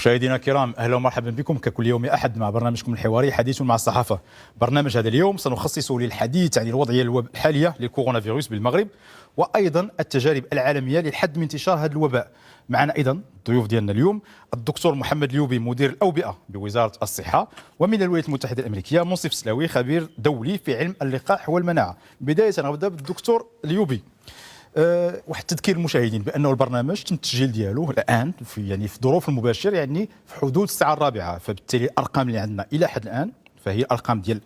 مشاهدينا الكرام، اهلا ومرحبا بكم ككل يوم احد مع برنامجكم الحواري حديث مع الصحافه. برنامج هذا اليوم سنخصصه للحديث عن الوضعيه الحاليه للكورونا فيروس بالمغرب، وايضا التجارب العالميه للحد من انتشار هذا الوباء. معنا ايضا الضيوف ديالنا اليوم الدكتور محمد اليوبي مدير الاوبئه بوزاره الصحه، ومن الولايات المتحده الامريكيه منصف سلاوي خبير دولي في علم اللقاح والمناعه. بدايه نبدا بالدكتور اليوبي. واحد تذكير المشاهدين بانه البرنامج تم التسجيل ديالو الان في ظروف المباشر، يعني في حدود الساعه الرابعه، فبالتالي الارقام اللي عندنا الى حد الان فهي الارقام ديال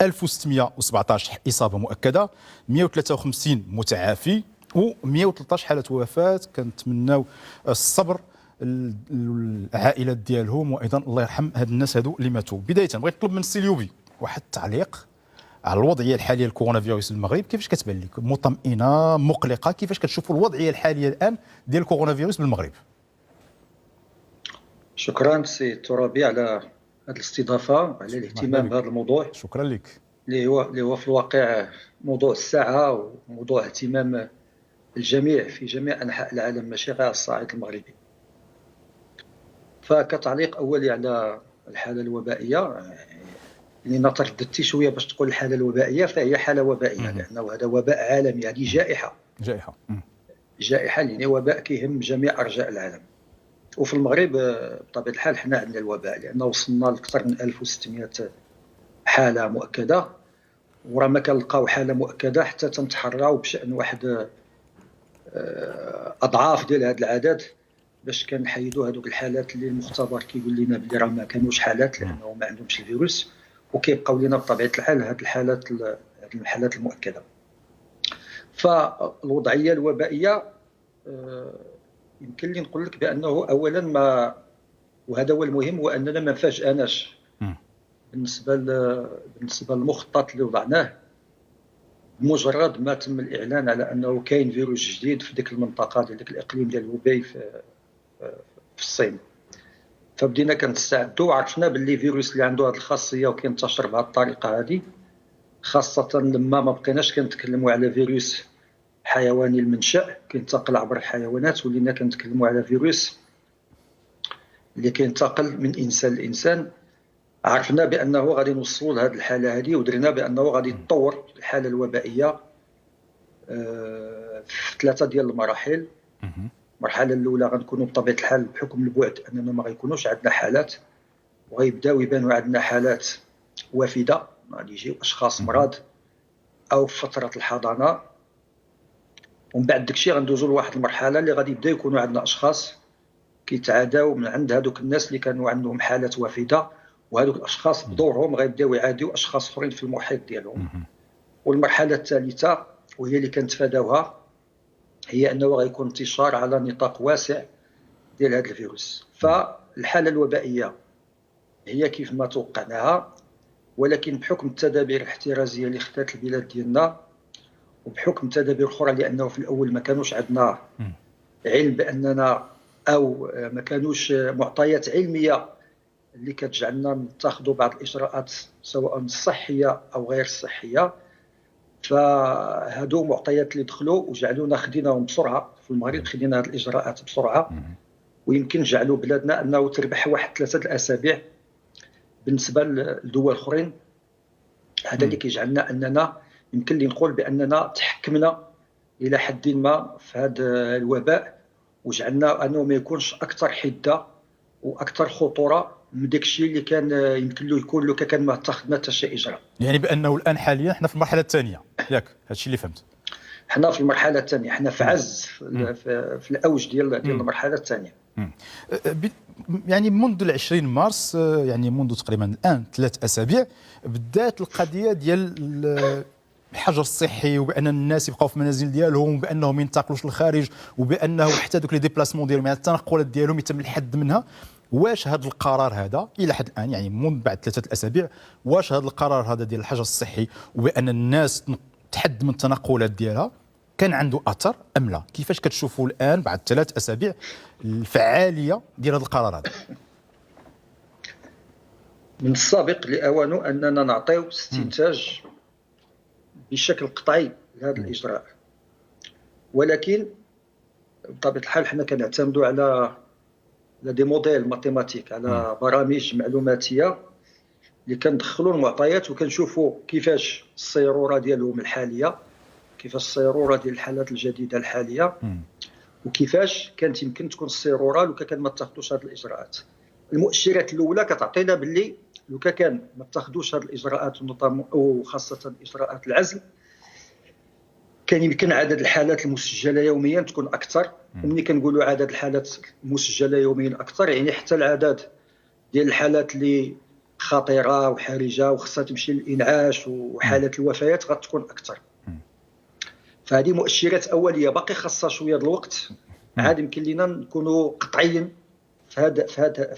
1617 اصابه مؤكده، 153 متعافي و113 حاله وفاه. كنتمناو الصبر العائلات ديالهم، وايضا الله يرحم هاد الناس هادو اللي ماتوا. بدايه بغيت نطلب من السي اليوبي واحد التعليق على الوضعيه الحاليه للكورونا فيروس المغرب. كيفاش كتبان لك؟ مطمئنه، مقلقه؟ كيفاش كتشوفوا الوضعيه الحاليه الان ديال الكورونا فيروس بالمغرب؟ شكرا سي ترابي على هذه الاستضافه وعلى الاهتمام بهذا الموضوع. شكرا لك. اللي هو في الواقع موضوع الساعه وموضوع اهتمام الجميع في جميع انحاء العالم، ماشي غير على الصعيد المغربي. فكتعليق اولي على الحاله الوبائيه، لأن ترددتي شويه باش تقول الحاله الوبائيه، فهي حاله وبائيه لانه هذا وباء عالمي، هذه جائحه لان وباء كيهم جميع ارجاء العالم. وفي المغرب بطبيعه الحال حنا عندنا الوباء، لانه وصلنا لاكثر من 1600 حاله مؤكده، وراه ما كنلقاو حاله مؤكده حتى تنتحراو بشان واحد اضعاف ديال هذا العدد باش كنحيدوا هذوك الحالات اللي المختبر كيقول لنا بلي راه ما كانوش حالات لانه ما عندهمش الفيروس، وكيبقاو لنا بطبيعه الحال هذه الحالات المؤكده. فالوضعيه الوبائيه يمكن لي نقول لك بانه اولا ما، وهذا هو المهم، هو اننا ما فاجئناش بالنسبه للمخطط اللي وضعناه. بمجرد ما تم الاعلان على انه كاين فيروس جديد في ديك المنطقه ديال ديك الاقليم ديال هوباي في الصين، فبدينا كنستعدوا وعرفنا باللي فيروس اللي عنده هذه الخاصيه وكينتشر بهذه الطريقه هذه، خاصه لما ما بقيناش كنتكلموا على فيروس حيواني المنشأ كينتقل عبر الحيوانات، ولينا كنتكلموا على فيروس اللي كينتقل من انسان لانسان. عرفنا بانه غادي نوصلوا لهذه الحاله هذه، ودرنا بانه غادي تطور الحاله الوبائيه في 3 ديال المراحل. المرحله الاولى غنكونوا بطبيعه الحال بحكم البعد اننا ما غيكونوش عندنا حالات، وغيبداو يبانوا عندنا حالات وافده، غادي يجيو اشخاص مرض او في فتره الحضانه. ومن بعد داكشي غندوزوا لواحد المرحله اللي غادي يبدا يكونوا عندنا اشخاص كيتعاداو من عند هذوك الناس اللي كانوا عندهم حالات وافده، وهذوك الاشخاص بدورهم غيبداو يعاديو اشخاص اخرين في المحيط ديالهم. والمرحله الثالثه وهي اللي كنتفاداوها هي انه غيكون انتشار على نطاق واسع ديال هذا الفيروس. فالحاله الوبائيه هي كيف ما توقعناها، ولكن بحكم التدابير الاحترازيه اللي خدات البلاد ديالنا، وبحكم تدابير اخرى، لانه في الاول ما كانوش عندنا علم باننا، او ما كانوش معطيات علميه اللي كتجعلنا نتخذوا بعض الاجراءات سواء الصحيه او غير الصحيه. فهادو معطيات اللي دخلوا وجعلونا خديناهم بسرعه في المغرب، خدينا هذه الاجراءات بسرعه، ويمكن جعلوا بلادنا انه تربح واحد 3 الاسابيع بالنسبه لدول اخرين. هذا اللي كيجعلنا اننا يمكن لي نقول باننا تحكمنا الى حد ما في هذا الوباء، وجعلنا انه ما يكونش اكثر حده واكثر خطوره من داك الشيء اللي كان يمكن له يكون لو كان ما اتخذنا حتى شي اجراء. يعني بانه الان حاليا حنا في المرحله الثانيه، ياك هذا الشيء اللي فهمت؟ حنا في المرحله الثانيه، حنا في عز في الاوج ديال المرحله الثانيه. يعني منذ 20 مارس، يعني منذ تقريبا الان 3 أسابيع بدات القضيه ديال الحجر الصحي، وبان الناس يبقاو في منازل ديالهم، وبانهم ما ينتقلوش للخارج، وبانه حتى دوك لي ديبلاسمون ديالهم، يعني التنقلات ديالهم يتم الحد منها. واش هذا القرار هذا الى حد الان، يعني من بعد 3 أسابيع، واش هذا القرار هذا ديال الحجر الصحي وبان الناس تحد من التنقلات ديالها كان عنده اثر ام لا؟ كيفاش كتشوفوا الان بعد 3 أسابيع الفعاليه ديال هذا القرار هذا؟ من السابق لأوانه اننا نعطيو استنتاج بشكل قطعي لهذا الاجراء، ولكن بطبيعه الحال حنا كنعتمدوا على على دي موديل ماتيماتيك، على برامج معلوماتيه اللي كندخلوا المعطيات وكنشوفوا كيفاش الصيروره ديالهم الحاليه، كيفاش الصيروره ديال الحالات الجديده الحاليه، وكيفاش كانت يمكن تكون الصيروره لو كان ما تاخذوش هذه الاجراءات. المؤشرات الاولى كتعطينا باللي لو كان ما تاخذوش هذه الاجراءات وخاصه اجراءات العزل، كان يمكن عدد الحالات المسجله يوميا تكون اكثر. وملي كنقولوا عدد الحالات المسجله يوميا اكثر، يعني حتى العدد ديال الحالات اللي خطيره وحرجه وخصها تمشي للانعاش وحالات الوفيات غتكون اكثر. فهذه مؤشرات اوليه باقي خاصها شويه د الوقت، عاد يمكن لينا نكونوا قطعيين في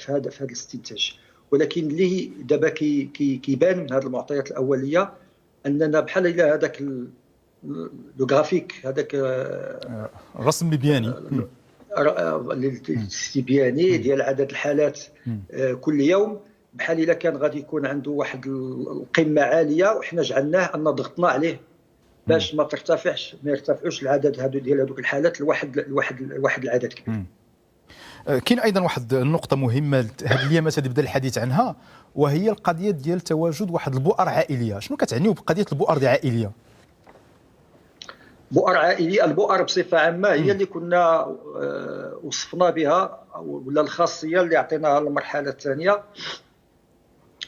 هذا الاستنتاج. ولكن اللي دابا كيبان من هذه المعطيات الاوليه اننا بحال الى هذاك لو غرافيك، هذاك الرسم البياني الاستبياني ديال عدد الحالات كل يوم، بحال الا كان غادي يكون عنده واحد القمه عاليه وحنا جعلناه ان ضغطنا عليه باش ما يرتفعوش العدد هادو ديال هذوك الحالات لواحد العدد كبير. كاين ايضا واحد النقطه مهمه هذه الايامات تبدا الحديث عنها، وهي القضيه ديال تواجد واحد البؤر عائليه. شنو كتعنيو بقضيه البؤر العائليه؟ بؤر عائليه، البؤر بصفه عامه هي اللي كنا وصفنا بها، ولا الخاصيه اللي عطيناها للمرحله الثانيه،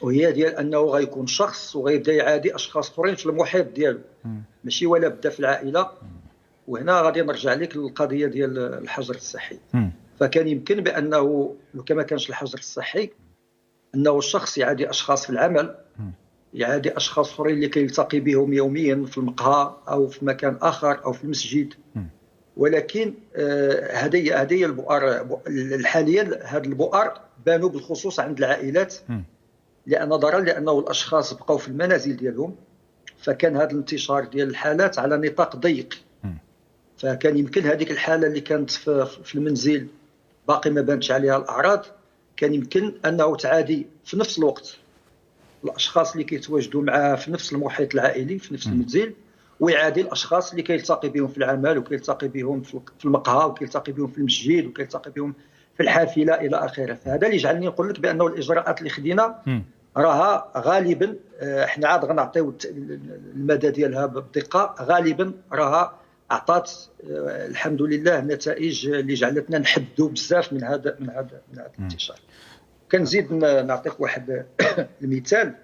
وهي ديال انه غيكون شخص وغيبدا يعادي اشخاص اخرين في المحيط ديالو، ماشي ولا بدا في العائله. وهنا غادي نرجع لك للقضيه ديال الحجر الصحي. فكان يمكن بانه لو كان ما كانش الحجر الصحي انه الشخص يعادي اشخاص في العمل، يعادي اشخاص اخرين اللي كيلتقي بهم يوميا في المقهى او في مكان اخر او في المسجد. ولكن هذه البؤر حاليا، هذه البؤر بانوا بالخصوص عند العائلات، نظرا لانه الاشخاص بقوا في المنازل ديالهم، فكان هذا الانتشار ديال الحالات على نطاق ضيق. فكان يمكن هذيك الحاله اللي كانت في المنزل باقي ما بانتش عليها الاعراض، كان يمكن انه تعادي في نفس الوقت الاشخاص اللي كيتواجدوا معاه في نفس المحيط العائلي في نفس المنزل، ويعادي الاشخاص اللي كيلتقي بهم في العمل وكيلتقي بهم في المقهى وكيلتقي بهم في المسجد وكيلتقي بهم في الحافله الى اخره. فهذا اللي جعلني نقول لك بانه الاجراءات اللي خدينا راها غالبا، احنا عاد غنعطيو المدى ديالها بدقه، غالبا راها اعطات الحمد لله نتائج اللي جعلتنا نحدوا بزاف من هذا الانتشار. كنزيد نعطيك واحد المثال.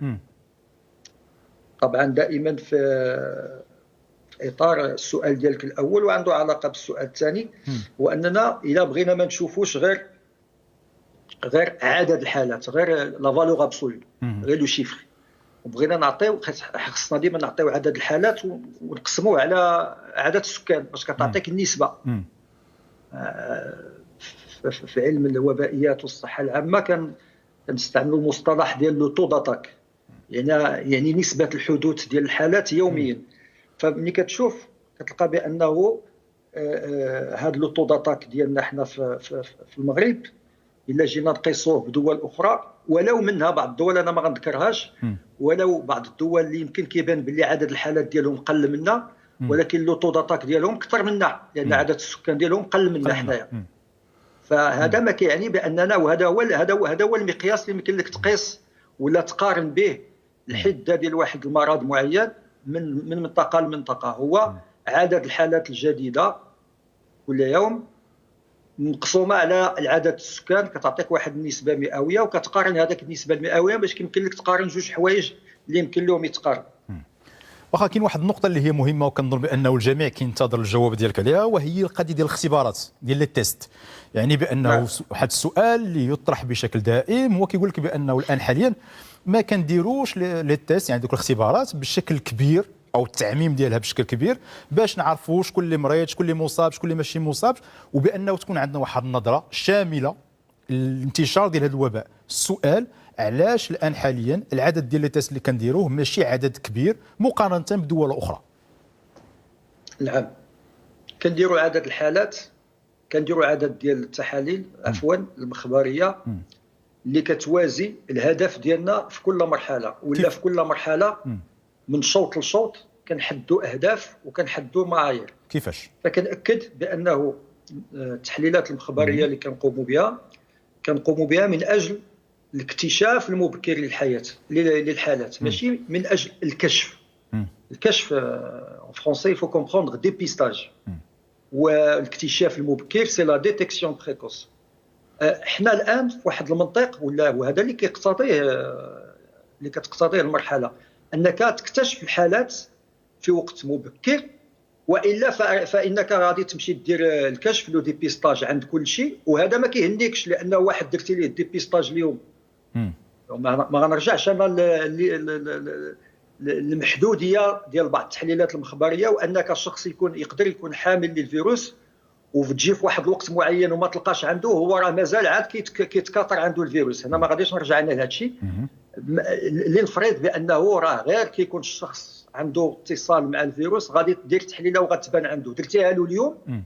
طبعا دائما في اطار السؤال ديالك الاول وعنده علاقه بالسؤال الثاني، واننا الا بغينا ما نشوفوش غير عدد الحالات، غير لا فالور ابسولو، غير لو شيفر، وبغينا نعطيو، خصنا ديما نعطيو عدد الحالات ونقسموه على عدد السكان باش كتعطيك النسبه. في علم الوبائيات والصحه العامه كنستعملوا المصطلح ديال لو تو داتاك، يعني نسبه الحدوث ديال الحالات يوميا. فملي كتشوف كتلقى بانه هذا لو تو داتاك ديالنا حنا في المغرب، الا جينا نقيسوه بدول اخرى، ولو منها بعض الدول انا ما غنذكرهاش، ولو بعض الدول اللي يمكن كيبان باللي عدد الحالات ديالهم قل منا، ولكن لو تو داتاك ديالهم اكثر منا، لان عدد السكان ديالهم قل منا حنايا. فهذا ما كيعني باننا، وهذا هو المقياس اللي يمكن لك تقيس ولا تقارن به الحده ديال واحد المرض معين من منطقه لمنطقه. هو عدد الحالات الجديده كل يوم مقسومه على العدد السكان، كتعطيك واحد النسبه مئويه، وكتقارن هذاك النسبه المئويه باش يمكن لك تقارن جوج حوايج اللي يمكن لهم يتقارنوا. واخا كاين واحد النقطه اللي هي مهمه وكنظن بانه الجميع كينتظر الجواب ديالك عليها، وهي القضيه ديال الاختبارات ديال لي تيست. يعني بانه واحد السؤال اللي يطرح بشكل دائم هو كيقول لك بانه الان حاليا ما كنديروش لي تيست، يعني دوك الاختبارات بشكل كبير او التعميم ديالها بشكل كبير باش نعرفوا شكون اللي مريض، شكون اللي مصاب، شكون اللي ماشي مصاب، وبانه تكون عندنا واحد النظره شامله الانتشار ديال هذا الوباء. السؤال علاش الان حاليا العدد ديال لي تيست اللي كنديروه ماشي عدد كبير مقارنه بدول اخرى؟ نعم، كنديروا عدد الحالات، كنديروا عدد ديال التحاليل المخبريه اللي كتوازي الهدف ديالنا في كل مرحله، ولا في كل مرحله من شوط لشوط كنحدوا اهداف وكنحدوا معايير. كيفاش؟ فكنأكد بانه التحليلات المخبريه اللي كنقوموا بها كنقوموا بها من اجل الاكتشاف المبكر للحالات، ماشي من اجل الكشف. الكشف en français il faut comprendre dépistage، والاكتشاف المبكر سي لا ديتيكسيون بريكوس. احنا الان في واحد المنطق، وهذا اللي كتقتضيه المرحله، انك تكتشف الحالات في وقت مبكر، والا فانك غادي تمشي دير الكشف لو ديبيستاج عند كل شيء، وهذا ما كيهنيكش، لانه واحد درتي ليه ديبيستاج اليوم ما غنرجعش انا المحدوديه ديال بعض التحليلات المخبريه، وانك الشخص يقدر يكون حامل للفيروس وتجي في واحد الوقت معين وما تلقاش عنده، هو راه مازال عاد كيتكاثر عنده الفيروس. هنا ما غاديش نرجع لهذا الشيء اللي نفرض بانه راه غير كيكون الشخص عنده اتصال مع الفيروس، غادي دير تحليله وغتبان عنده. درتيها له اليوم،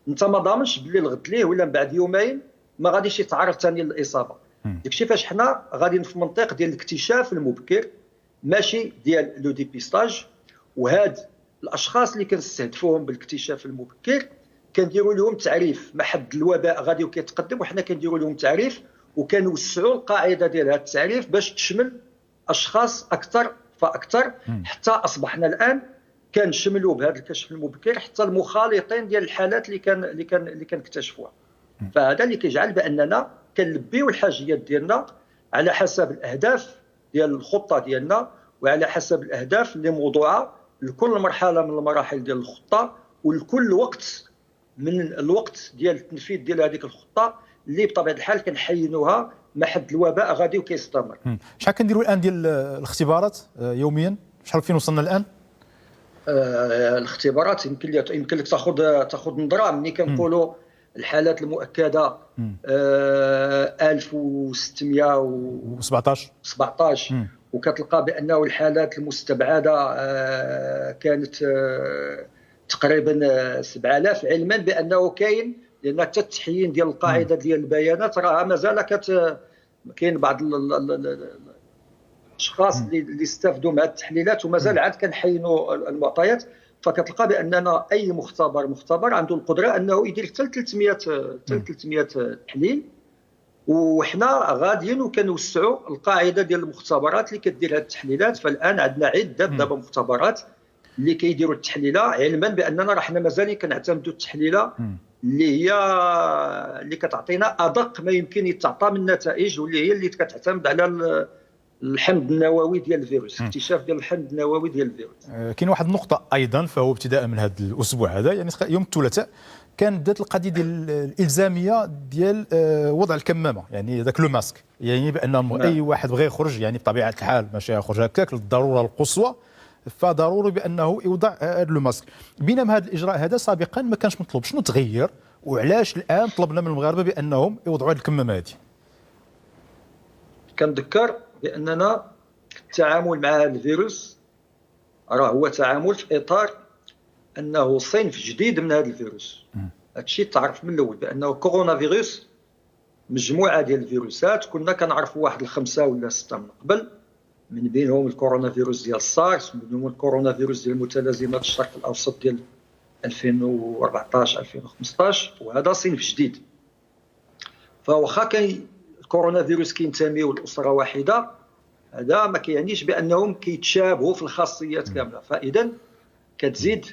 انت ما ضامنش باللي الغد ليه ولا من بعد يومين ما غاديش يتعرض ثاني للاصابه. داكشي فاش حنا غادي في منطق ديال الاكتشاف المبكر، ماشي ديال لو ديبيستاج. وهاد الاشخاص اللي كنستهدفوهم بالاكتشاف المبكر كنديروا لهم تعريف مع حد الوباء غادي وكيتقدم، وحنا كنديروا لهم تعريف وكنوسعوا القاعده ديال هذا التعريف باش تشمل اشخاص اكثر فاكثر، حتى اصبحنا الان كنشملوا بهذا الكشف المبكر حتى المخالطين ديال الحالات اللي كنكتشفوها. فهذا اللي كيجعل باننا كنلبيو الحاجيات ديالنا على حسب الاهداف ديال الخطه ديالنا، وعلى حسب الاهداف اللي موضوعه لكل مرحله من المراحل ديال الخطه، ولكل وقت من الوقت ديال التنفيذ ديال هذيك الخطه اللي بطبيعه الحال كنحينوها مع حد الوباء غادي وكيستمر. شحال كنديروا الان ديال الاختبارات يوميا؟ شحال فين وصلنا الان؟ الاختبارات يمكن لك تاخذ نظره ملي كنقولوا الحالات المؤكده 1617، وكتلقى بانه الحالات المستبعده كانت تقريبا 7000، علما بانه كاين، لان حتى التحيين ديال القاعده ديال البيانات راه مازال كاين بعض الاشخاص اللي استفدوا من هذه التحليلات ومازال عاد كنحينوا المعطيات. فكتلقى باننا اي مختبر عنده القدره انه يدير حتى 300 تحليل، وحنا غاديين وكنوسعوا القاعده ديال المختبرات اللي كدير هذه التحليلات. فالان عندنا عده دابا مختبرات اللي كيديروا التحليله، علما باننا راه حنا مازال كنعتمدوا التحليله اللي كتعطينا ادق ما يمكن يتعطى من نتائج، واللي هي اللي كتعتمد على الحمض النووي ديال الفيروس، اكتشاف ديال الحمض النووي ديال الفيروس. كاين واحد النقطه ايضا، فهو ابتداء من هذا الاسبوع هذا، يعني يوم الثلاثاء كانت بدات القضيه ديال الالزاميه ديال وضع الكمامه، يعني ذاك لو ماسك، يعني بان اي واحد بغى يخرج يعني بطبيعه الحال ماشي يخرج هكاك للضروره القصوى، فضروري بانه يوضع هذا لو ماسك. بينما هذا الاجراء هذا سابقا ما كانش مطلوب. شنو تغير وعلاش الان طلبنا من المغاربه بانهم يوضعوا هذه الكمامه هذه؟ كنذكر باننا التعامل مع هذا الفيروس راه هو تعامل في اطار انه صنف جديد من هذا الفيروس. هذا الشيء تعرف من الاول بانه كورونا فيروس مجموعه ديال الفيروسات كنا كنعرفوا واحد 5 ولا 6 من قبل، من بينهم الكورونا فيروس ديال السارس، من بينهم الكورونا فيروس ديال متلازمات الشرق الاوسط ديال 2014 2015، وهذا صنف جديد. فواخا كاين الكورونا فيروس كينتميوا لاسره واحده، هذا ما كيعنيش بانهم كيتشابهوا في الخاصيات كامله. فاذا كتزيد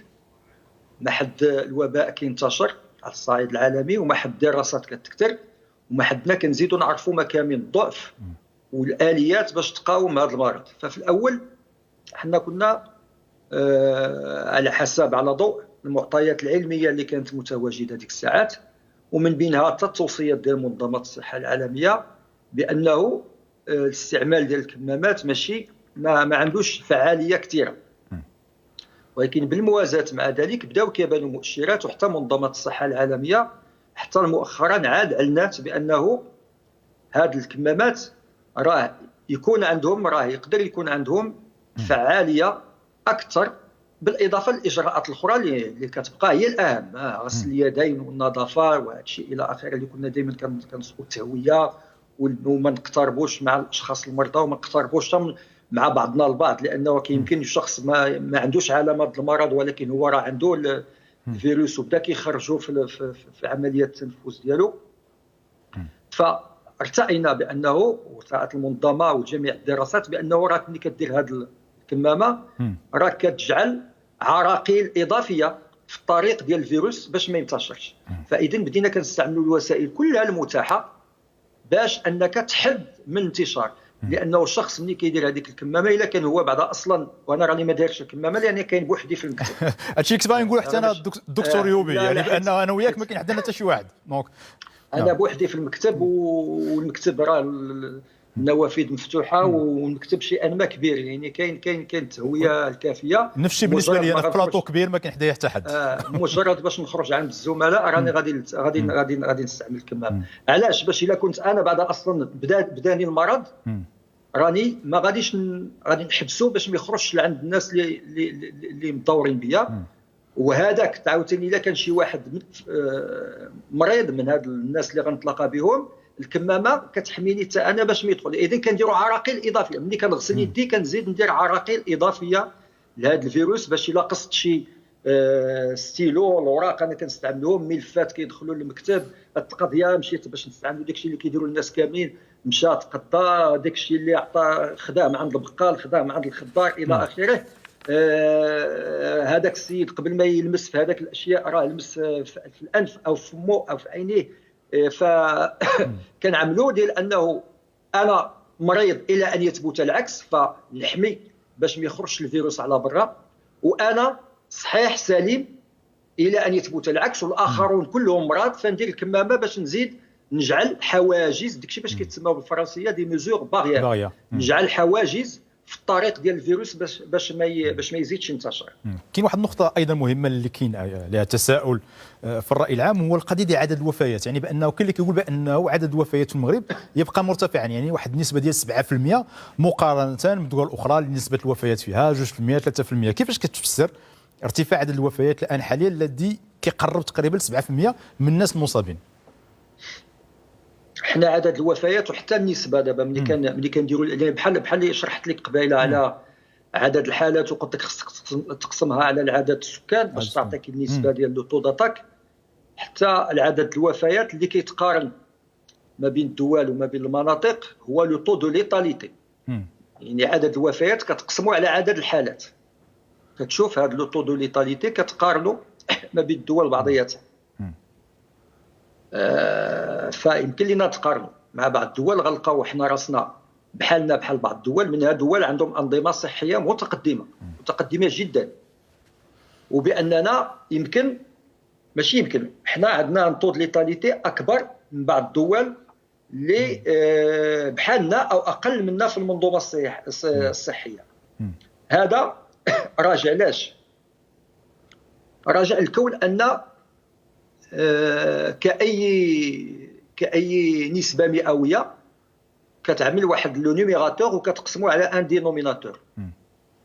مع حد الوباء كينتشر على الصعيد العالمي، ومع حد الدراسات كتكثر، ومع حدنا كنزيدوا نعرفوا مكامن الضعف والاليات باش تقاوم هذا المرض. ففي الاول حنا كنا على ضوء المعطيات العلميه اللي كانت متواجده ديك الساعات، ومن بينها حتى التوصيات ديال منظمه الصحه العالميه بانه الاستعمال ديال الكمامات ماشي ما عندوش فعاليه كثيره. ولكن بالموازاه مع ذلك بداو كيبانوا مؤشرات، وحتى منظمه الصحه العالميه حتى مؤخرا عاد علنات بانه هاد الكمامات راه يقدر يكون عندهم فعاليه اكثر، بالاضافه للاجراءات الاخرى اللي كتبقى هي الاهم، غسل اليدين والنظافه وهذا الشيء الى اخره، اللي كنا دائما كنسقوا التهويه وما نقتربوش مع الاشخاص المرضى، وما نقتربوش مع بعضنا البعض، لانه كيمكن شخص ما عندوش علامات المرض ولكن هو راه عنده الفيروس وبدا كيخرجوا في عمليه التنفس ديالو. ارتأينا بانه وارتأت المنظمه وجميع الدراسات بانه راك ملي كدير هذه الكمامه راك كتجعل عراقيل اضافيه في الطريق ديال الفيروس باش ما ينتشرش. فاذا بدينا كنستعملوا الوسائل كلها المتاحه باش انك تحد من الانتشار، لانه الشخص ملي كيدير هذيك الكمامه الا كان هو بعدا اصلا، وانا راني ما دايرش الكمامه لان كاين بوحدي في المكتب. هادشي كنت باغي نقول حتى انا الدكتور يوبي، يعني بان انا وياك ما كاين عندنا حتى شي واحد. دونك انا بوحدي في المكتب، والمكتب راه النوافذ مفتوحه والمكتب شيء ما كبير، يعني كاين التهويه الكافيه. نفس الشيء بالنسبه لي، انا في بلاطو كبير ما كاين حدايا حتى حد. مجرد باش نخرج عند الزملاء راني غادي نستعمل الكمامه. علاش؟ باش الا كنت انا بعد اصلا بداني المرض راني ما غادي نحبسو باش ما يخرجش لعند الناس اللي مدورين بيا. وهذاك عاوتاني الا كان شي واحد مريض من هاد الناس اللي غنتلاقى بهم، الكمامه كتحميني حتى انا باش ما يدخل. اذا كنديروا عراقيل اضافيه، ملي كنغسل يدي كنزيد ندير عراقيل اضافيه لهذا الفيروس باش الا قصت شي ستيلو الاوراق انا كنستعملهم، ملفات كيدخلوا للمكتب، التقضيه مشيت باش نستعملوا داكشي اللي كيديروا الناس كاملين، مشى تقضى داكشي اللي عطى خداه من عند البقال، خداه من عند الخضار الى اخره. هذاك السيد قبل ما يلمس في هذاك الاشياء راه لمس في الانف او في فمه او في عينيه. فكنعملوا ديال انه انا مريض الى ان يثبت العكس فنحمي باش ما يخرجش الفيروس على برا، وانا صحيح سليم الى ان يثبت العكس والاخرون كلهم مرض، فندير الكمامه باش نزيد نجعل حواجز، داكشي باش كيتسمى بالفرنسيه دي ميزور باريير، نجعل حواجز في الطريق ديال الفيروس باش ما يزيدش ينتشر. كاين واحد النقطه ايضا مهمه اللي كاين عليها تساؤل في الراي العام، هو القضيه ديال عدد الوفيات. يعني بانه كاين اللي كيقول بانه عدد الوفيات في المغرب يبقى مرتفعا، يعني واحد النسبه ديال 7% مقارنه بالدول الاخرى اللي نسبه الوفيات فيها 2% 3%. كيفاش كتفسر ارتفاع عدد الوفيات الان حاليا الذي كيقرب تقريبا 7% من الناس المصابين؟ حنا عدد الوفيات وحتى النسبه دابا ملي كنديروا بحال اللي شرحت لك قبيله على عدد الحالات وقلت لك خصك تقسمها على عدد السكان باش تعطيك النسبه ديال لو طو داتاك، حتى العدد الوفيات اللي كيتقارن ما بين الدول وما بين المناطق هو لو طو دو ليتاليتي. يعني عدد الوفيات كتقسموا على عدد الحالات، كتشوف هذا لو طو دو ليتاليتي كتقارنوا ما بين الدول بعضياتها. فيمكن لنا نتقارنوا مع بعض الدول، غنلقاو حنا راسنا بحالنا بحال بعض الدول، منها دول عندهم انظمه صحيه متقدمه جدا، وباننا يمكن ماشي يمكن حنا عندنا طو دو ليتاليتي اكبر من بعض الدول اللي بحالنا او اقل منا في المنظومه الصحيه. هذا راجع لاش؟ راجع الكون ان كأي نسبة مئوية كتعمل واحد لو نيميراتور وكتقسمو على ان دينوميناتور.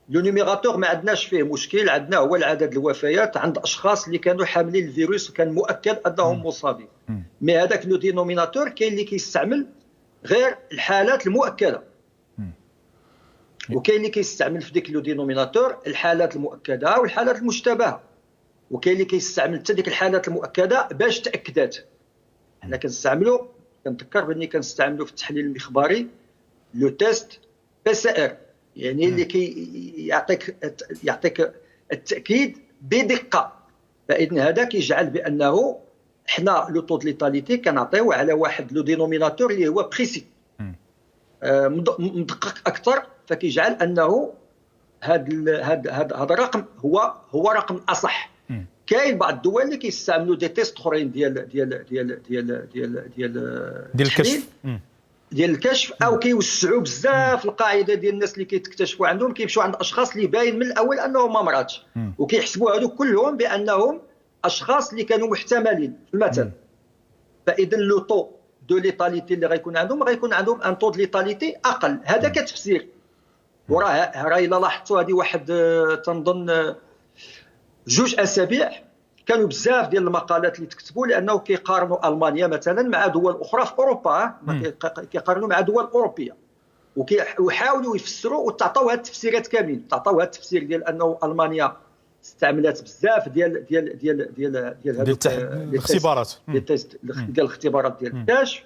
لو نيميراتور ما عندناش فيه مشكل، عندنا هو العدد الوفيات عند اشخاص اللي كانوا حاملين الفيروس وكان مؤكد انهم مصابين. مي هذاك لو دينوميناتور كاين اللي كيستعمل غير الحالات المؤكده، وكاين اللي كيستعمل في ديك لو دينوميناتور الحالات المؤكده والحالات المشتبهه، وكاين اللي كيستعمل حتى ديك الحالات المؤكده باش تاكدات. حنا كنستعملوا، كنذكر باني كنستعملوا في التحليل المخبري لو تيست بي سي ار، يعني اللي يعطيك التاكيد بدقه. فاذا هذا كيجعل بانه حنا لو طو دو ليتاليتي كنعطيوه على واحد لو دينوميناتور اللي هو بريسي مدقق اكثر، فكيجعل انه هذا الرقم هو رقم اصح. كاين بعض الدول اللي كيستعملوا دي تيست اخرين ديال الكشف او كيوسعوا بزاف القاعده ديال الناس اللي كيتكتشفوا عندهم، كيمشيو عند اشخاص اللي باين من الاول انهم ما مرضش، وكيحسبوا هذوك كلهم بانهم اشخاص اللي كانوا محتملين في المثل. فاذا لو طو دو ليتاليتي اللي غيكون عندهم ان طو دو ليتاليتي اقل. هذا كتفسير، وراه الا لاحظتوا هذه واحد تنظن 2 أسابيع كانوا بزاف ديال المقالات اللي تكتبوا لانه كيقارنوا المانيا مثلا مع دول اخرى في اوروبا، كيقارنوا مع دول اوروبيه ويحاولوا يفسروا وتعطوا هاد التفسيرات كاملين. تعطوا هاد التفسير ديال انه المانيا استعملت بزاف ديال الاختبارات ديال الاختبارات ديال الكشف،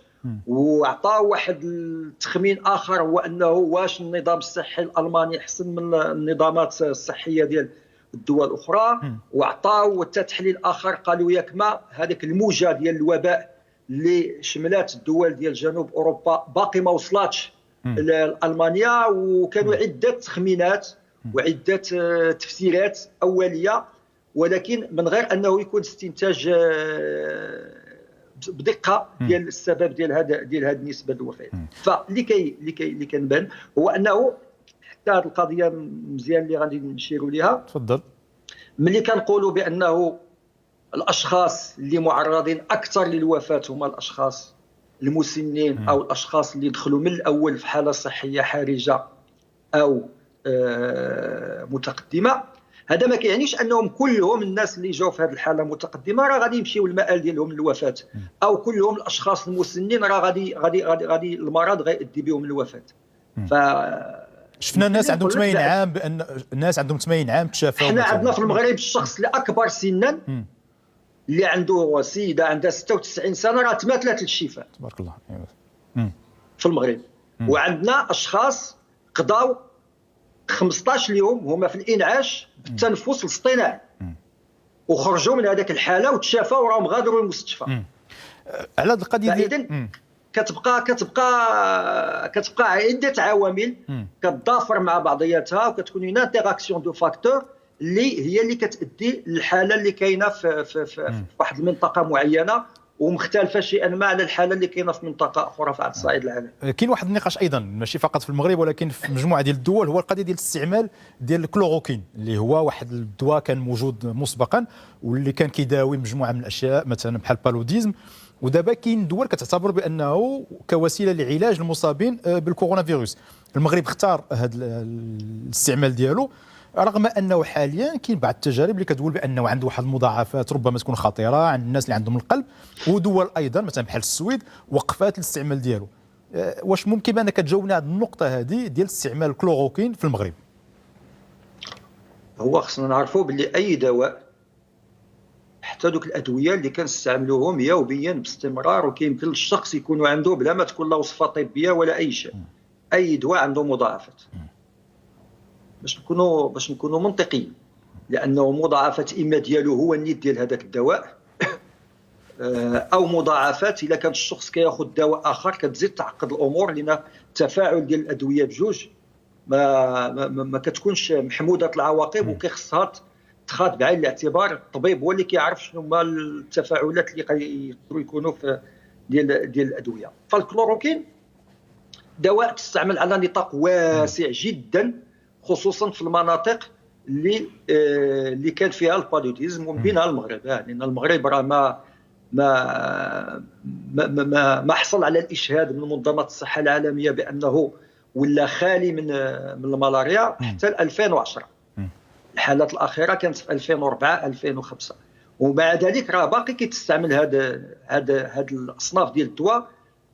وعطاو واحد التخمين اخر، هو انه واش النظام الصحي الالماني احسن من النظامات الصحيه ديال الدول الاخرى، وعطاو تحليل اخر قالوا ياك ما هذاك الموجه ديال الوباء اللي شملات الدول ديال جنوب اوروبا باقي ما وصلاتش لالمانيا، وكانوا عده تخمينات وعده تفسيرات اوليه، ولكن من غير انه يكون استنتاج بدقه ديال السبب ديال هذه النسبه الوفاه. فاللي كنبان هو انه حتى هذه القضيه مزيان اللي غادي نشيروا ليها. تفضل. ملي كنقولوا بانه الاشخاص اللي معرضين اكثر للوفاه هما الاشخاص المسنين او الاشخاص اللي دخلوا من الاول في حاله صحيه حرجه او متقدمه، هذا ما كيعنيش انهم كلهم الناس اللي جاوا في هذه الحاله متقدمه راه غادي يمشيو المآل ديالهم للوفاه، او كلهم الاشخاص المسنين راه غادي المرض غيؤدي بهم للوفاه. ف شفنا الناس عندهم 80 عام، بان الناس عندهم 80 عام تشافوا. حنا عندنا في المغرب الشخص اللي اكبر سنا اللي عنده سيده عندها 96 سنه راه تماثلت للشفاء تبارك الله في المغرب. وعندنا اشخاص قضاو 15 يوم هما في الانعاش بالتنفس الاصطناعي وخرجوا من هذاك الحاله وتشافوا وراهم غادروا المستشفى. على هذه القضيه ديال كتبقى عده عوامل كتضافر مع بعضياتها، وكتكون هنا انتراكسيون دو فاكتور اللي كتؤدي للحاله اللي كاينه في واحد المنطقه معينه ومختلفه شيئا ما على الحاله اللي كاينه في منطقه اخرى على الصعيد العالمي. كاين واحد النقاش ايضا ماشي فقط في المغرب ولكن في مجموعه ديال الدول، هو القضيه ديال الاستعمال ديال الكلوروكين اللي هو واحد الدواء كان موجود مسبقا واللي كان كيداوي مجموعه من الاشياء مثلا بحال البالوديزم، ودابا كاين دول كتعتبر بانه كوسيله لعلاج المصابين بالكورونا فيروس. المغرب اختار هذا الاستعمال ديالو رغم انه حاليا كاين بعض التجارب اللي كتقول بانه عنده واحد المضاعفات ربما تكون خطيره عند الناس اللي عندهم القلب، ودول ايضا مثلا بحال السويد وقفات الاستعمال ديالو. واش ممكن بانك تجاوبنا على النقطه هذه ديال استعمال الكلوروكين في المغرب؟ هو خصنا نعرفوا باللي اي دواء حتى دوك الادويه اللي كنستعملوهم يوميا باستمرار وكيمكن للشخص يكون عنده بلا ما تكون له وصفه طبيه ولا اي شيء، اي دواء عنده مضاعفات. باش نكونوا منطقيين، لانه مضاعفات اما ديالو هو النيت ديال هذاك الدواء او مضاعفات اذا كان الشخص كياخذ دواء اخر كتزيد تعقد الامور، لان التفاعل ديال الادويه بجوج ما كتكونش محموده العواقب وكيخصها تخاض بعين الاعتبار. الطبيب هو اللي كيعرف شنو هما التفاعلات اللي يقدروا يكونوا في ديال الادويه. فالكلوروكين دواء تستعمل على نطاق واسع جدا، خصوصا في المناطق اللي كان فيها البالوديزم ومن بينها المغرب، لان المغرب راه ما حصل على الاشهاد من منظمه الصحه العالميه بانه ولا خالي من الملاريا حتى 2010. الحالات الاخيره كانت في 2004 2005، ومع ذلك راه باقي كيتستعمل هاد الاصناف ديال الدواء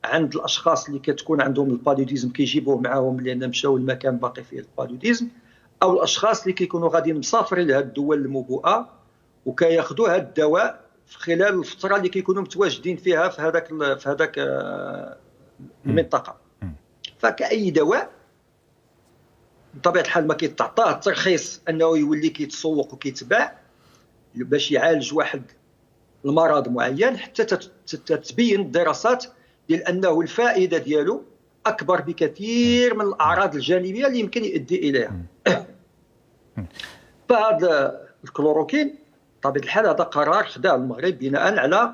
عند الاشخاص اللي كتكون عندهم البالوديزم كيجيبوه معاهم لان مشاو المكان باقي فيه البالوديزم، او الاشخاص اللي كيكونوا غاديين مسافرين لهاد الدول المبوءه وكياخذوا هاد الدواء في خلال الفتره اللي كيكونوا متواجدين فيها في هذاك المنطقه. فكأي دواء بطبيعه الحال ما كيتعطاه الترخيص انه يولي كيتسوق وكيتباع باش يعالج واحد المرض معين، حتى تتبين الدراسات ديال انه الفائده ديالو اكبر بكثير من الاعراض الجانبيه اللي يمكن يؤدي اليها. فهذا الكلوروكين بطبيعه الحال هذا قرار خداه المغرب بناء على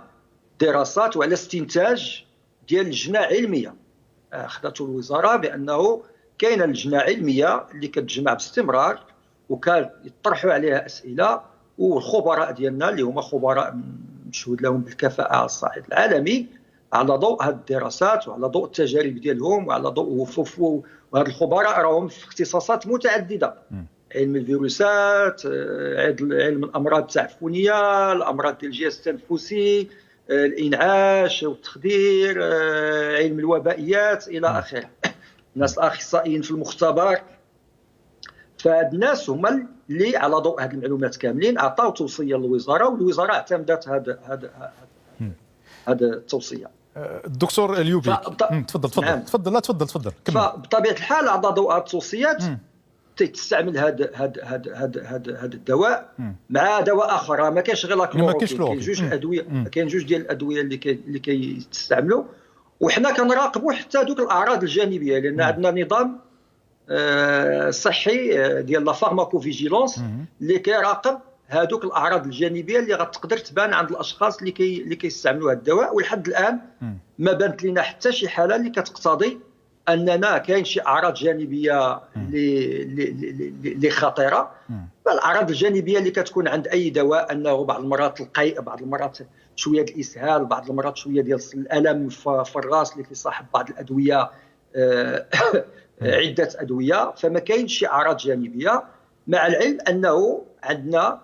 دراسات وعلى استنتاج ديال لجنه علميه اخذته الوزاره، بانه كاينه لجنه علميه اللي كتجمع باستمرار وكان يطرحوا عليها اسئله، والخبراء ديالنا اللي هما خبراء مشهود لهم بالكفاءه على الصعيد العالمي على ضوء هذه الدراسات وعلى ضوء التجارب ديالهم وعلى ضوء وهاد الخبراء راهم في اختصاصات متعدده، علم الفيروسات، علم الامراض التعفنيه، الامراض ديال الجهاز التنفسي، الانعاش والتخدير، علم الوبائيات الى اخره، الناس الاخصائيين في المختبر. فهاد الناس هما اللي على ضوء هذه المعلومات كاملين عطاو توصيه للوزاره، والوزاره اعتمدت هذا التوصيه. الدكتور اليوبي تفضل نعم. تفضل كمل. فبطبيعه الحال اعضاء ضوء التوصيات تستعمل هذا الدواء مع دواء اخر. ما كاينش غير لاكلوروكين، كاين جوج الادويه، كاين جوج ديال الادويه اللي كيستعملوا، وحنا كنراقبوا حتى دوك الاعراض الجانبيه، لان عندنا نظام صحي ديال لا فارماكوفيجيلونس اللي كيراقب هذوك الاعراض الجانبيه اللي غتقدر تبان عند الاشخاص اللي كيستعملوا هذا الدواء. ولحد الان ما بانت لنا حتى شي حاله اللي كتقتضي اننا كاين شي اعراض جانبيه اللي خطيره. الاعراض الجانبيه اللي كتكون عند اي دواء انه بعض المرات القيء، بعض المرات شويه ديال الاسهال، بعض المرات شويه ديال الالم في الراس اللي كيصاحب بعض الادويه، عده ادويه. فما كاينش شي اعراض جانبيه، مع العلم انه عندنا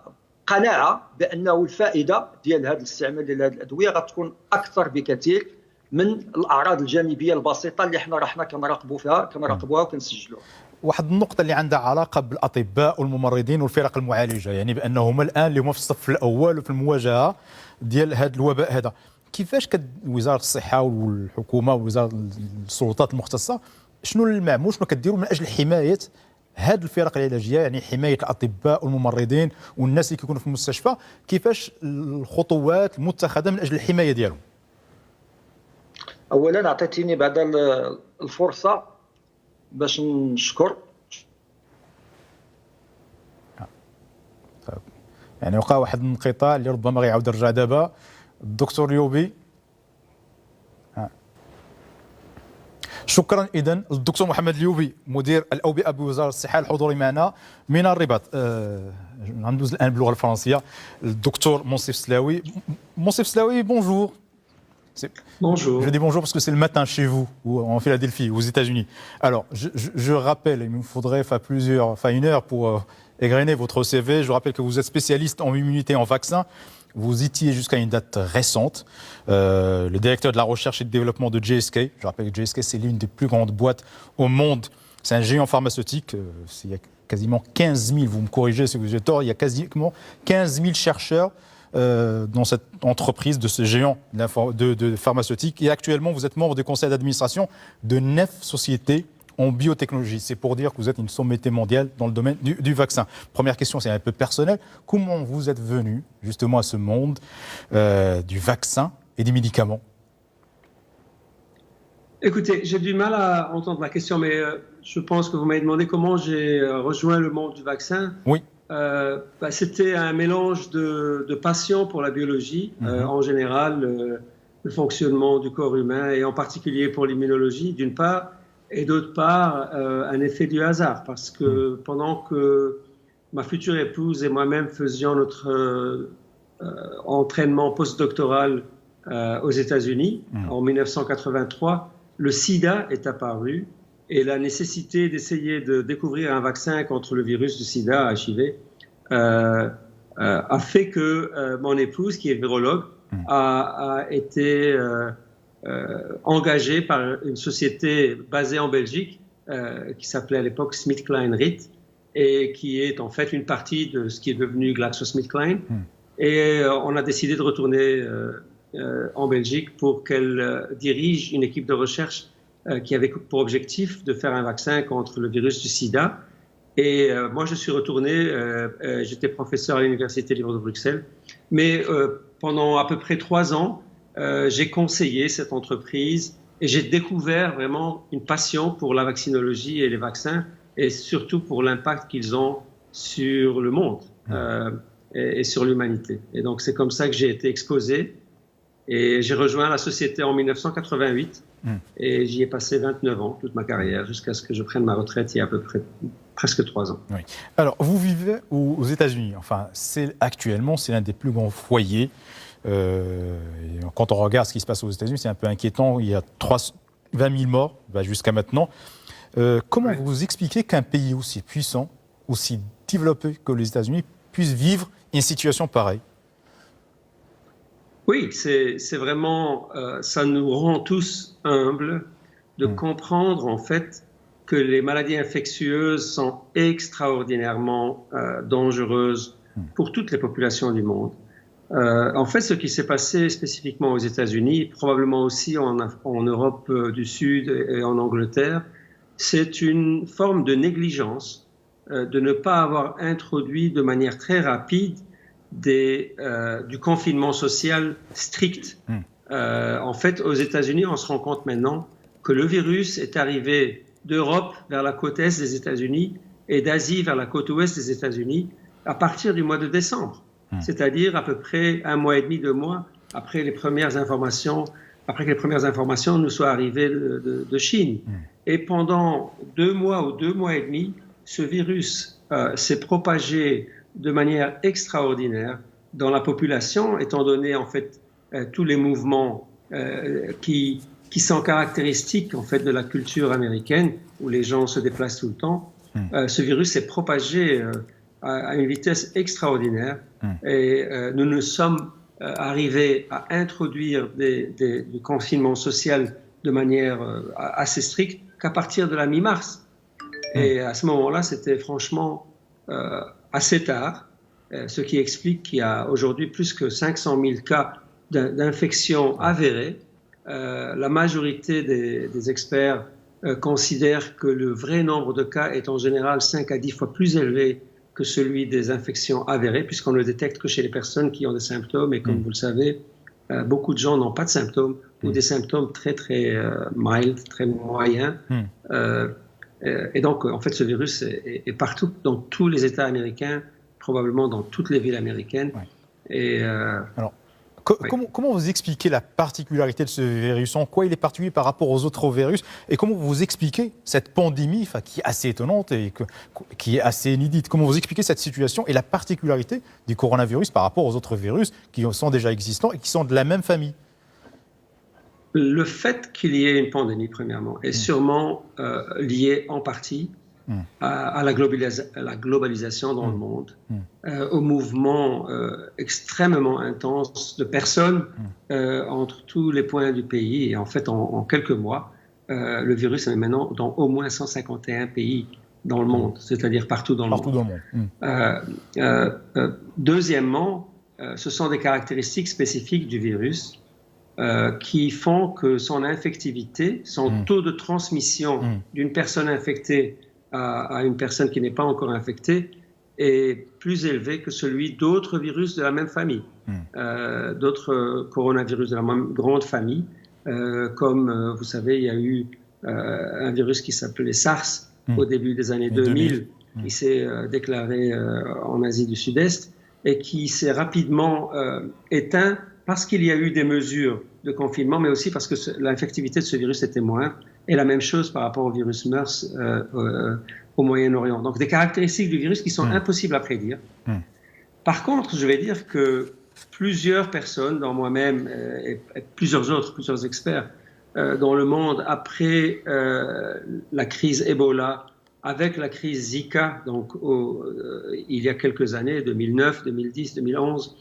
قناعه بانه الفائده ديال هذا الاستعمال ديال هذه الادويه غتكون اكثر بكثير من الاعراض الجانبيه البسيطه اللي حنا كنراقبوها وكنسجلوها. واحد النقطة اللي عندها علاقة بالأطباء والممرضين والفرق المعالجة، يعني بأنهم الآن اللي هما في الصف الأول وفي المواجهة ديال هذا الوباء هذا. كيفاش وزارة الصحة والحكومة ووزارة السلطات المختصة شنو المعمول، شنو كديروا من أجل حماية هذه الفرق العلاجية، يعني حماية الأطباء والممرضين والناس اللي كيكونوا في المستشفى؟ كيفاش الخطوات المتخذة من أجل الحماية ديالهم؟ اولا اعطيتيني بعد الفرصه باش نشكر، يعني وقع واحد الانقطاع اللي ربما غيعاود يرجع دابا. الدكتور يوبي شكرا. اذا الدكتور محمد اليوبي مدير الاوبئه بوزاره الصحه الحضوري معنا من الرباط. ندوز الان باللغه الفرنسيه. الدكتور منصف سلاوي. منصف سلاوي bonjour. Bonjour. Je dis bonjour parce que c'est le matin chez vous, ou en Philadelphie, aux États-Unis. Alors, je rappelle, il me faudrait une heure pour égrener votre CV. Je rappelle que vous êtes spécialiste en immunité en vaccin. Vous étiez jusqu'à une date récente le directeur de la recherche et de développement de GSK. Je rappelle que GSK, c'est l'une des plus grandes boîtes au monde. C'est un géant pharmaceutique. Il y a quasiment 15 000, vous me corrigez si vous êtes tort, il y a quasiment 15 000 chercheurs dans cette entreprise de ce géant de pharmaceutique. Et actuellement, vous êtes membre du conseil d'administration de 9 sociétés en biotechnologie. C'est pour dire que vous êtes une sommité mondiale dans le domaine du vaccin. Première question, c'est un peu personnel. Comment vous êtes venu justement à ce monde du vaccin et des médicaments? Écoutez, j'ai du mal à entendre la question, mais je pense que vous m'avez demandé comment j'ai rejoint le monde du vaccin. Oui. C'était un mélange de passion pour la biologie, en général, le fonctionnement du corps humain, et en particulier pour l'immunologie, d'une part, et d'autre part, un effet du hasard, parce que pendant que ma future épouse et moi-même faisions notre entraînement postdoctoral aux États-Unis, en 1983, le sida est apparu, et la nécessité d'essayer de découvrir un vaccin contre le virus du sida, HIV, a fait que mon épouse, qui est virologue, a été engagée par une société basée en Belgique, qui s'appelait à l'époque SmithKline-Rite, et qui est en fait une partie de ce qui est devenu GlaxoSmithKline. Et on a décidé de retourner en Belgique pour qu'elle dirige une équipe de recherche qui avait pour objectif de faire un vaccin contre le virus du sida. Et moi, je suis retourné, j'étais professeur à l'Université libre de Bruxelles, mais pendant à peu près 3 ans, j'ai conseillé cette entreprise et j'ai découvert vraiment une passion pour la vaccinologie et les vaccins, et surtout pour l'impact qu'ils ont sur le monde et sur l'humanité. Et donc, c'est comme ça que j'ai été exposé. Et j'ai rejoint la société en 1988 et j'y ai passé 29 ans, toute ma carrière, jusqu'à ce que je prenne ma retraite il y a à peu près presque 3 ans. Oui. Alors, vous vivez aux États-Unis. Enfin, actuellement, c'est l'un des plus grands foyers. Quand on regarde ce qui se passe aux États-Unis, c'est un peu inquiétant. Il y a 20 000 morts jusqu'à maintenant. Comment vous expliquez qu'un pays aussi puissant, aussi développé que les États-Unis, puisse vivre une situation pareille? Oui, c'est vraiment, ça nous rend tous humbles de comprendre en fait que les maladies infectieuses sont extraordinairement dangereuses pour toutes les populations du monde. En fait, ce qui s'est passé spécifiquement aux États-Unis, probablement aussi en Europe du Sud et en Angleterre, c'est une forme de négligence de ne pas avoir introduit de manière très rapide du confinement social strict. En fait, aux États-Unis, on se rend compte maintenant que le virus est arrivé d'Europe vers la côte est des États-Unis et d'Asie vers la côte ouest des États-Unis à partir du mois de décembre. C'est-à-dire à peu près 1 mois et demi, 2 mois après que les premières informations nous soient arrivées de Chine. Et pendant 2 mois ou 2 mois et demi, ce virus s'est propagé de manière extraordinaire dans la population, étant donné en fait tous les mouvements qui sont caractéristiques en fait de la culture américaine, où les gens se déplacent tout le temps. Ce virus s'est propagé à une vitesse extraordinaire et nous nous sommes arrivés à introduire du confinement social de manière assez stricte qu'à partir de la mi-mars. Et à ce moment-là, c'était franchement assez tard, ce qui explique qu'il y a aujourd'hui plus que 500 000 cas d'infection avérés. La majorité des experts considèrent que le vrai nombre de cas est en général 5 à 10 fois plus élevé que celui des infections avérées, puisqu'on ne le détecte que chez les personnes qui ont des symptômes. Et comme vous le savez, beaucoup de gens n'ont pas de symptômes ou des symptômes très, très mild, très moyens. Et donc, en fait, ce virus est partout, dans tous les États américains, probablement dans toutes les villes américaines. Et, alors, comment vous expliquez la particularité de ce virus? En quoi il est particulier par rapport aux autres virus? Et comment vous expliquez cette pandémie qui est assez étonnante et qui est assez inédite? Comment vous expliquez cette situation et la particularité du coronavirus par rapport aux autres virus qui sont déjà existants et qui sont de la même famille? Le fait qu'il y ait une pandémie, premièrement, est sûrement lié en partie à la globalisation dans le monde, au mouvement extrêmement intense de personnes entre tous les points du pays. Et en fait, en quelques mois, le virus est maintenant dans au moins 151 pays dans le monde, c'est-à-dire partout dans le monde. Deuxièmement, ce sont des caractéristiques spécifiques du virus qui font que son infectivité, son taux de transmission d'une personne infectée à une personne qui n'est pas encore infectée est plus élevé que celui d'autres virus de la même famille, d'autres coronavirus de la même grande famille. Comme vous savez, il y a eu un virus qui s'appelait SARS au début des années 2000 qui s'est déclaré en Asie du Sud-Est et qui s'est rapidement éteint parce qu'il y a eu des mesures de confinement, mais aussi parce que l'infectivité de ce virus était moindre. Et la même chose par rapport au virus MERS au Moyen-Orient. Donc des caractéristiques du virus qui sont impossibles à prédire. Par contre, je vais dire que plusieurs personnes, dont moi-même et plusieurs experts dans le monde, après la crise Ebola, avec la crise Zika, donc il y a quelques années, 2009, 2010, 2011,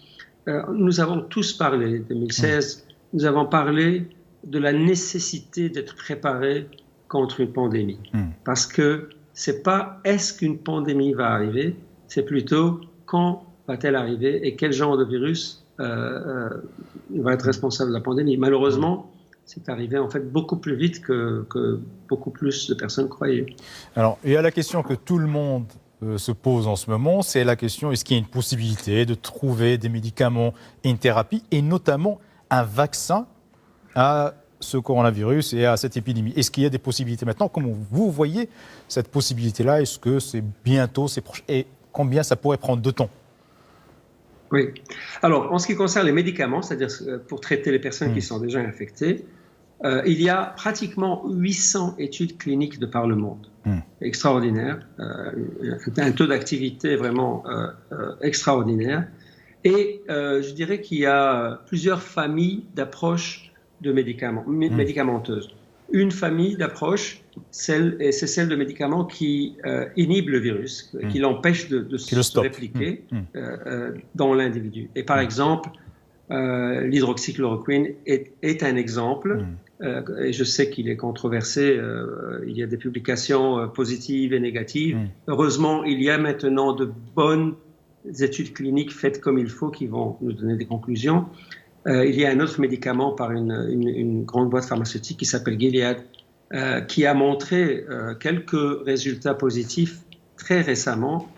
nous avons tous parlé, 2016, nous avons parlé de la nécessité d'être préparé contre une pandémie. Parce que c'est pas est-ce qu'une pandémie va arriver, c'est plutôt quand va-t-elle arriver et quel genre de virus va être responsable de la pandémie. Malheureusement, c'est arrivé en fait beaucoup plus vite que beaucoup plus de personnes croyaient. Alors, il y a la question que tout le monde se pose en ce moment, c'est la question, est-ce qu'il y a une possibilité de trouver des médicaments et une thérapie, et notamment un vaccin à ce coronavirus et à cette épidémie? Est-ce qu'il y a des possibilités maintenant? Comment vous voyez cette possibilité-là? Est-ce que c'est bientôt, c'est proche? Et combien ça pourrait prendre de temps? Oui. Alors, en ce qui concerne les médicaments, c'est-à-dire pour traiter les personnes qui sont déjà infectées, il y a pratiquement 800 études cliniques de par le monde. Extraordinaire. Un taux d'activité vraiment extraordinaire. Et je dirais qu'il y a plusieurs familles d'approches de médicaments, médicamenteuses. Une famille d'approches, c'est celle de médicaments qui inhibent le virus, qui l'empêchent de se répliquer dans l'individu. Et par exemple, l'hydroxychloroquine est un exemple, et je sais qu'il est controversé, il y a des publications positives et négatives. Heureusement, il y a maintenant de bonnes études cliniques faites comme il faut qui vont nous donner des conclusions. Il y a un autre médicament par une grande boîte pharmaceutique qui s'appelle Gilead, qui a montré quelques résultats positifs très récemment.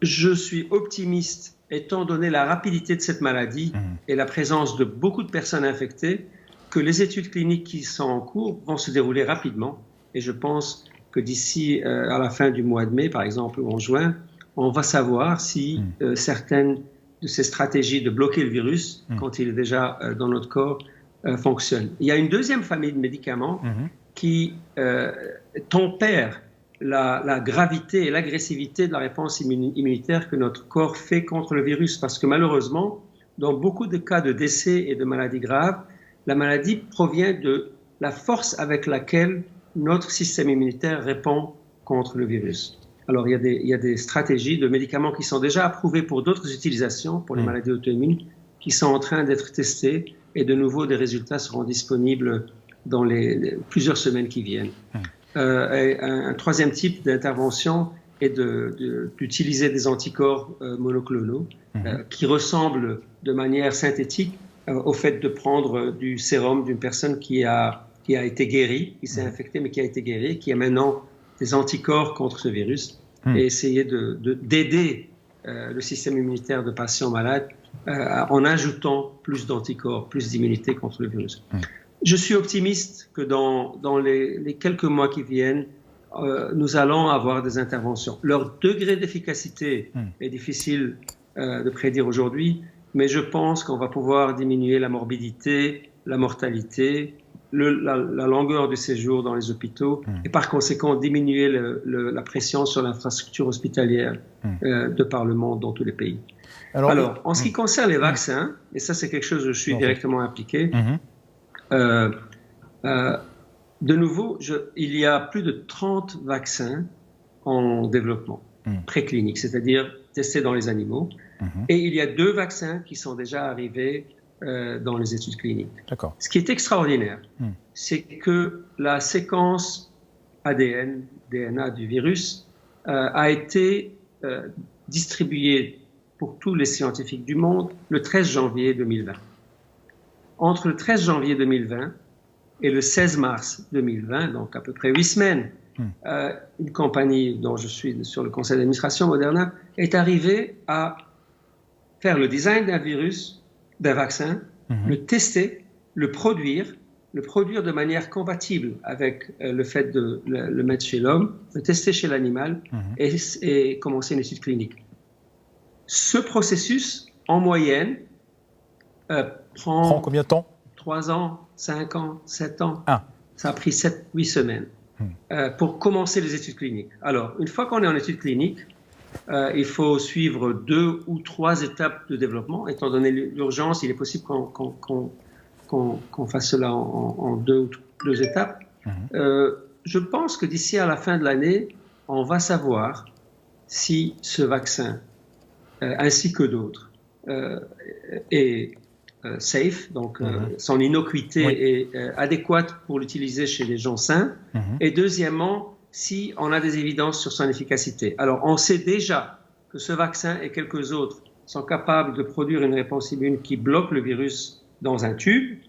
Je suis optimiste, étant donné la rapidité de cette maladie et la présence de beaucoup de personnes infectées, que les études cliniques qui sont en cours vont se dérouler rapidement. Et je pense que d'ici à la fin du mois de mai, par exemple, ou en juin, on va savoir si certaines de ces stratégies de bloquer le virus, quand il est déjà dans notre corps, fonctionnent. Il y a une deuxième famille de médicaments qui tempèrent la gravité et l'agressivité de la réponse immunitaire que notre corps fait contre le virus. Parce que malheureusement, dans beaucoup de cas de décès et de maladies graves, la maladie provient de la force avec laquelle notre système immunitaire répond contre le virus. Alors, il y a des stratégies de médicaments qui sont déjà approuvés pour d'autres utilisations, pour les maladies auto-immunes, qui sont en train d'être testés et de nouveau, des résultats seront disponibles dans les plusieurs semaines qui viennent. Un troisième type d'intervention est d'utiliser des anticorps monoclonaux qui ressemblent de manière synthétique au fait de prendre du sérum d'une personne qui a été guérie, qui s'est infectée mais qui a été guérie, qui a maintenant des anticorps contre ce virus et essayer d'aider le système immunitaire de patients malades en ajoutant plus d'anticorps, plus d'immunité contre le virus. Je suis optimiste que dans les quelques mois qui viennent, nous allons avoir des interventions. Leur degré d'efficacité est difficile de prédire aujourd'hui, mais je pense qu'on va pouvoir diminuer la morbidité, la mortalité, la longueur du séjour dans les hôpitaux et par conséquent diminuer la pression sur l'infrastructure hospitalière de par le monde dans tous les pays. Alors en ce qui concerne les vaccins, et ça c'est quelque chose où je suis directement impliqué, de nouveau, il y a plus de 30 vaccins en développement préclinique, c'est-à-dire testés dans les animaux, et il y a 2 vaccins qui sont déjà arrivés dans les études cliniques. Ce qui est extraordinaire, c'est que la séquence ADN, DNA du virus a été distribuée pour tous les scientifiques du monde le 13 janvier 2020. Entre le 13 janvier 2020 et le 16 mars 2020, donc à peu près 8 semaines, une compagnie dont je suis sur le conseil d'administration, Moderna, est arrivée à faire le design d'un virus, d'un vaccin, le tester, le produire de manière compatible avec le fait de le mettre chez l'homme, le tester chez l'animal et commencer une étude clinique. Ce processus, en moyenne, prend combien de temps? 3 ans, 5 ans, 7 ans. Ça a pris 7-8 semaines pour commencer les études cliniques. Alors, une fois qu'on est en études cliniques, il faut suivre 2 ou 3 étapes de développement. Étant donné l'urgence, il est possible qu'on fasse cela en 2 étapes. Je pense que d'ici à la fin de l'année, on va savoir si ce vaccin, ainsi que d'autres, est safe, donc son innocuité est adéquate pour l'utiliser chez les gens sains. Et deuxièmement, si on a des évidences sur son efficacité. Alors, on sait déjà que ce vaccin et quelques autres sont capables de produire une réponse immune qui bloque le virus dans un tube.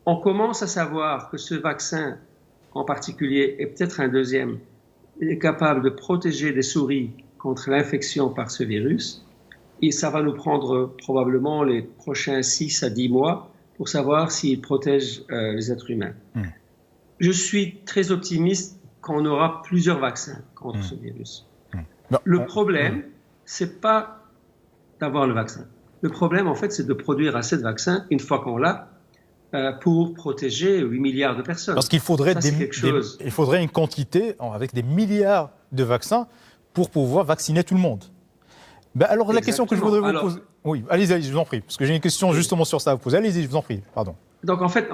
On commence à savoir que ce vaccin, en particulier, et peut-être un deuxième, est capable de protéger des souris contre l'infection par ce virus. Et ça va nous prendre probablement les prochains 6 à 10 mois pour savoir s'il protège les êtres humains. Je suis très optimiste qu'on aura plusieurs vaccins contre ce virus. Le problème, c'est pas d'avoir le vaccin. Le problème, en fait, c'est de produire assez de vaccins, une fois qu'on l'a, pour protéger 8 milliards de personnes. Parce qu'il faudrait, il faudrait une quantité avec des milliards de vaccins pour pouvoir vacciner tout le monde. Alors, la question que je voudrais vous poser... Oui, allez-y, je vous en prie, parce que j'ai une question justement sur ça à vous poser. Allez-y, je vous en prie, pardon. Donc, en fait,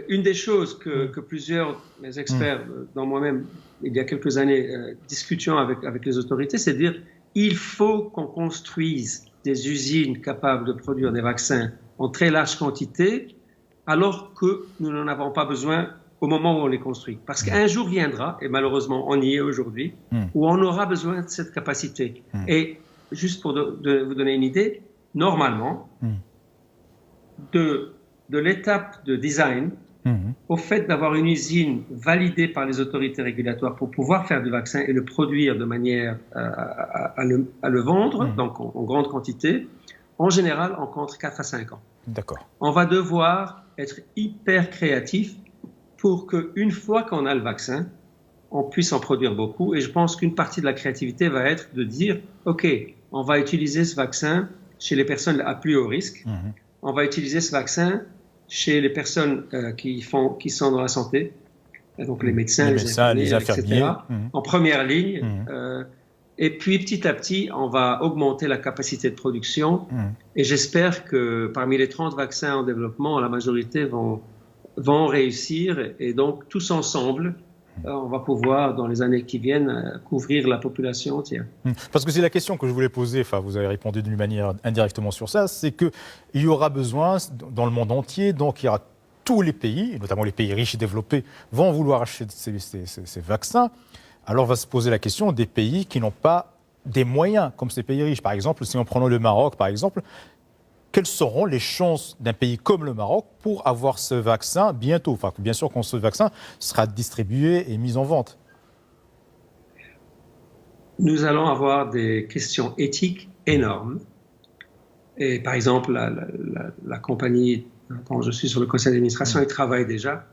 une des choses que plusieurs experts, dont moi-même, il y a quelques années, discutions avec les autorités, c'est de dire il faut qu'on construise des usines capables de produire des vaccins en très large quantité, alors que nous n'en avons pas besoin au moment où on les construit. Parce qu'un jour viendra, et malheureusement on y est aujourd'hui, où on aura besoin de cette capacité. Et juste pour vous donner une idée, normalement, de l'étape de design au fait d'avoir une usine validée par les autorités régulatoires pour pouvoir faire du vaccin et le produire de manière à le vendre, donc en grande quantité, en général, on compte 4 à 5 ans. D'accord. On va devoir être hyper créatif pour qu'une fois qu'on a le vaccin, on puisse en produire beaucoup. Et je pense qu'une partie de la créativité va être de dire, OK, on va utiliser ce vaccin chez les personnes à plus haut risque. On va utiliser ce vaccin chez les personnes qui sont dans la santé, donc les médecins, les infirmiers, etc., en première ligne. Et puis, petit à petit, on va augmenter la capacité de production. Et j'espère que parmi les 30 vaccins en développement, la majorité vont réussir. Et donc, tous ensemble, on va pouvoir, dans les années qui viennent, couvrir la population entière. Parce que c'est la question que je voulais poser, enfin, vous avez répondu d'une manière indirectement sur ça, c'est qu'il y aura besoin, dans le monde entier, donc il y aura tous les pays, et notamment les pays riches et développés, vont vouloir acheter ces vaccins. Alors va se poser la question des pays qui n'ont pas des moyens, comme ces pays riches. Par exemple, si on prend le Maroc, par exemple, quelles seront les chances d'un pays comme le Maroc pour avoir ce vaccin bientôt? Enfin, bien sûr, quand ce vaccin sera distribué et mis en vente. Nous allons avoir des questions éthiques énormes. Et par exemple, la compagnie dont je suis sur le conseil d'administration, elle travaille déjà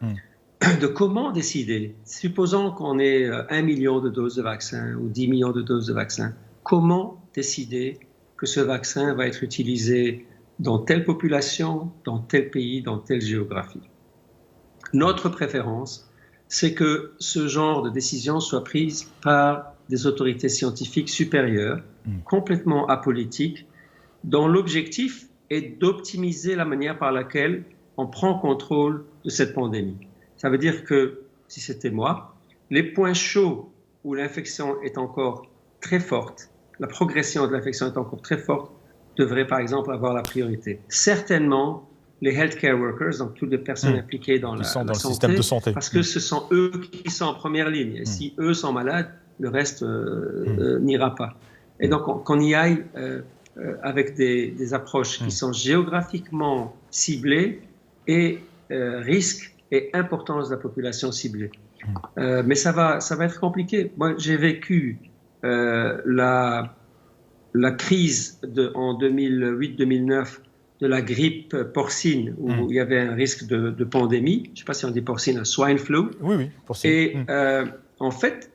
de comment décider. Supposons qu'on ait 1 million de doses de vaccin ou 10 millions de doses de vaccin. Comment décider que ce vaccin va être utilisé dans telle population, dans tel pays, dans telle géographie? Notre préférence, c'est que ce genre de décision soit prise par des autorités scientifiques supérieures, complètement apolitiques, dont l'objectif est d'optimiser la manière par laquelle on prend contrôle de cette pandémie. Ça veut dire que, si c'était moi, les points chauds où l'infection est encore très forte, la progression de l'infection est encore très forte, devraient par exemple avoir la priorité. Certainement, les healthcare workers, donc toutes les personnes impliquées dans le système de santé, parce que ce sont eux qui sont en première ligne. Et si eux sont malades, le reste n'ira pas. Et donc qu'on y aille avec des approches qui sont géographiquement ciblées et risques et importance de la population ciblée. Mais ça va être compliqué. Moi, j'ai vécu la crise en 2008-2009 de la grippe porcine, où il y avait un risque de pandémie. Je ne sais pas si on dit porcine, swine flu. Oui, porcine. Et en fait,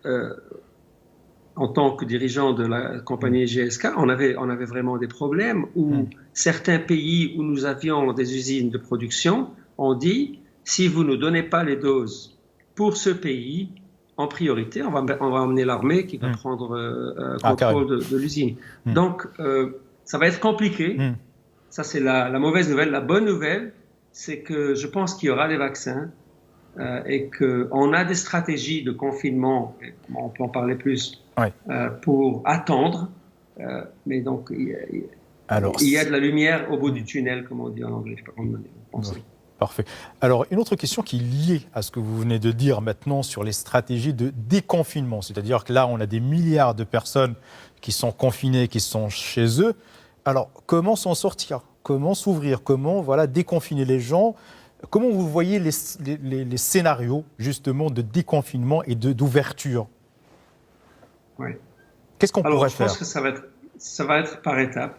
en tant que dirigeant de la compagnie GSK, on avait vraiment des problèmes où certains pays où nous avions des usines de production ont dit, si vous ne nous donnez pas les doses pour ce pays, en priorité, on va emmener l'armée qui va prendre contrôle de l'usine. Donc, ça va être compliqué. Ça, c'est la mauvaise nouvelle. La bonne nouvelle, c'est que je pense qu'il y aura des vaccins et qu'on a des stratégies de confinement, on peut en parler plus, pour attendre. Mais donc, il y a de la lumière au bout du tunnel, comme on dit en anglais. Je ne sais pas comment penser. Parfait. Alors, une autre question qui est liée à ce que vous venez de dire maintenant sur les stratégies de déconfinement. C'est-à-dire que là, on a des milliards de personnes qui sont confinées, qui sont chez eux. Alors, comment s'en sortir? Comment s'ouvrir? Comment déconfiner les gens? Comment vous voyez les scénarios, justement, de déconfinement et d'ouverture? Qu'est-ce qu'on pourrait faire? Je pense que ça va être par étapes.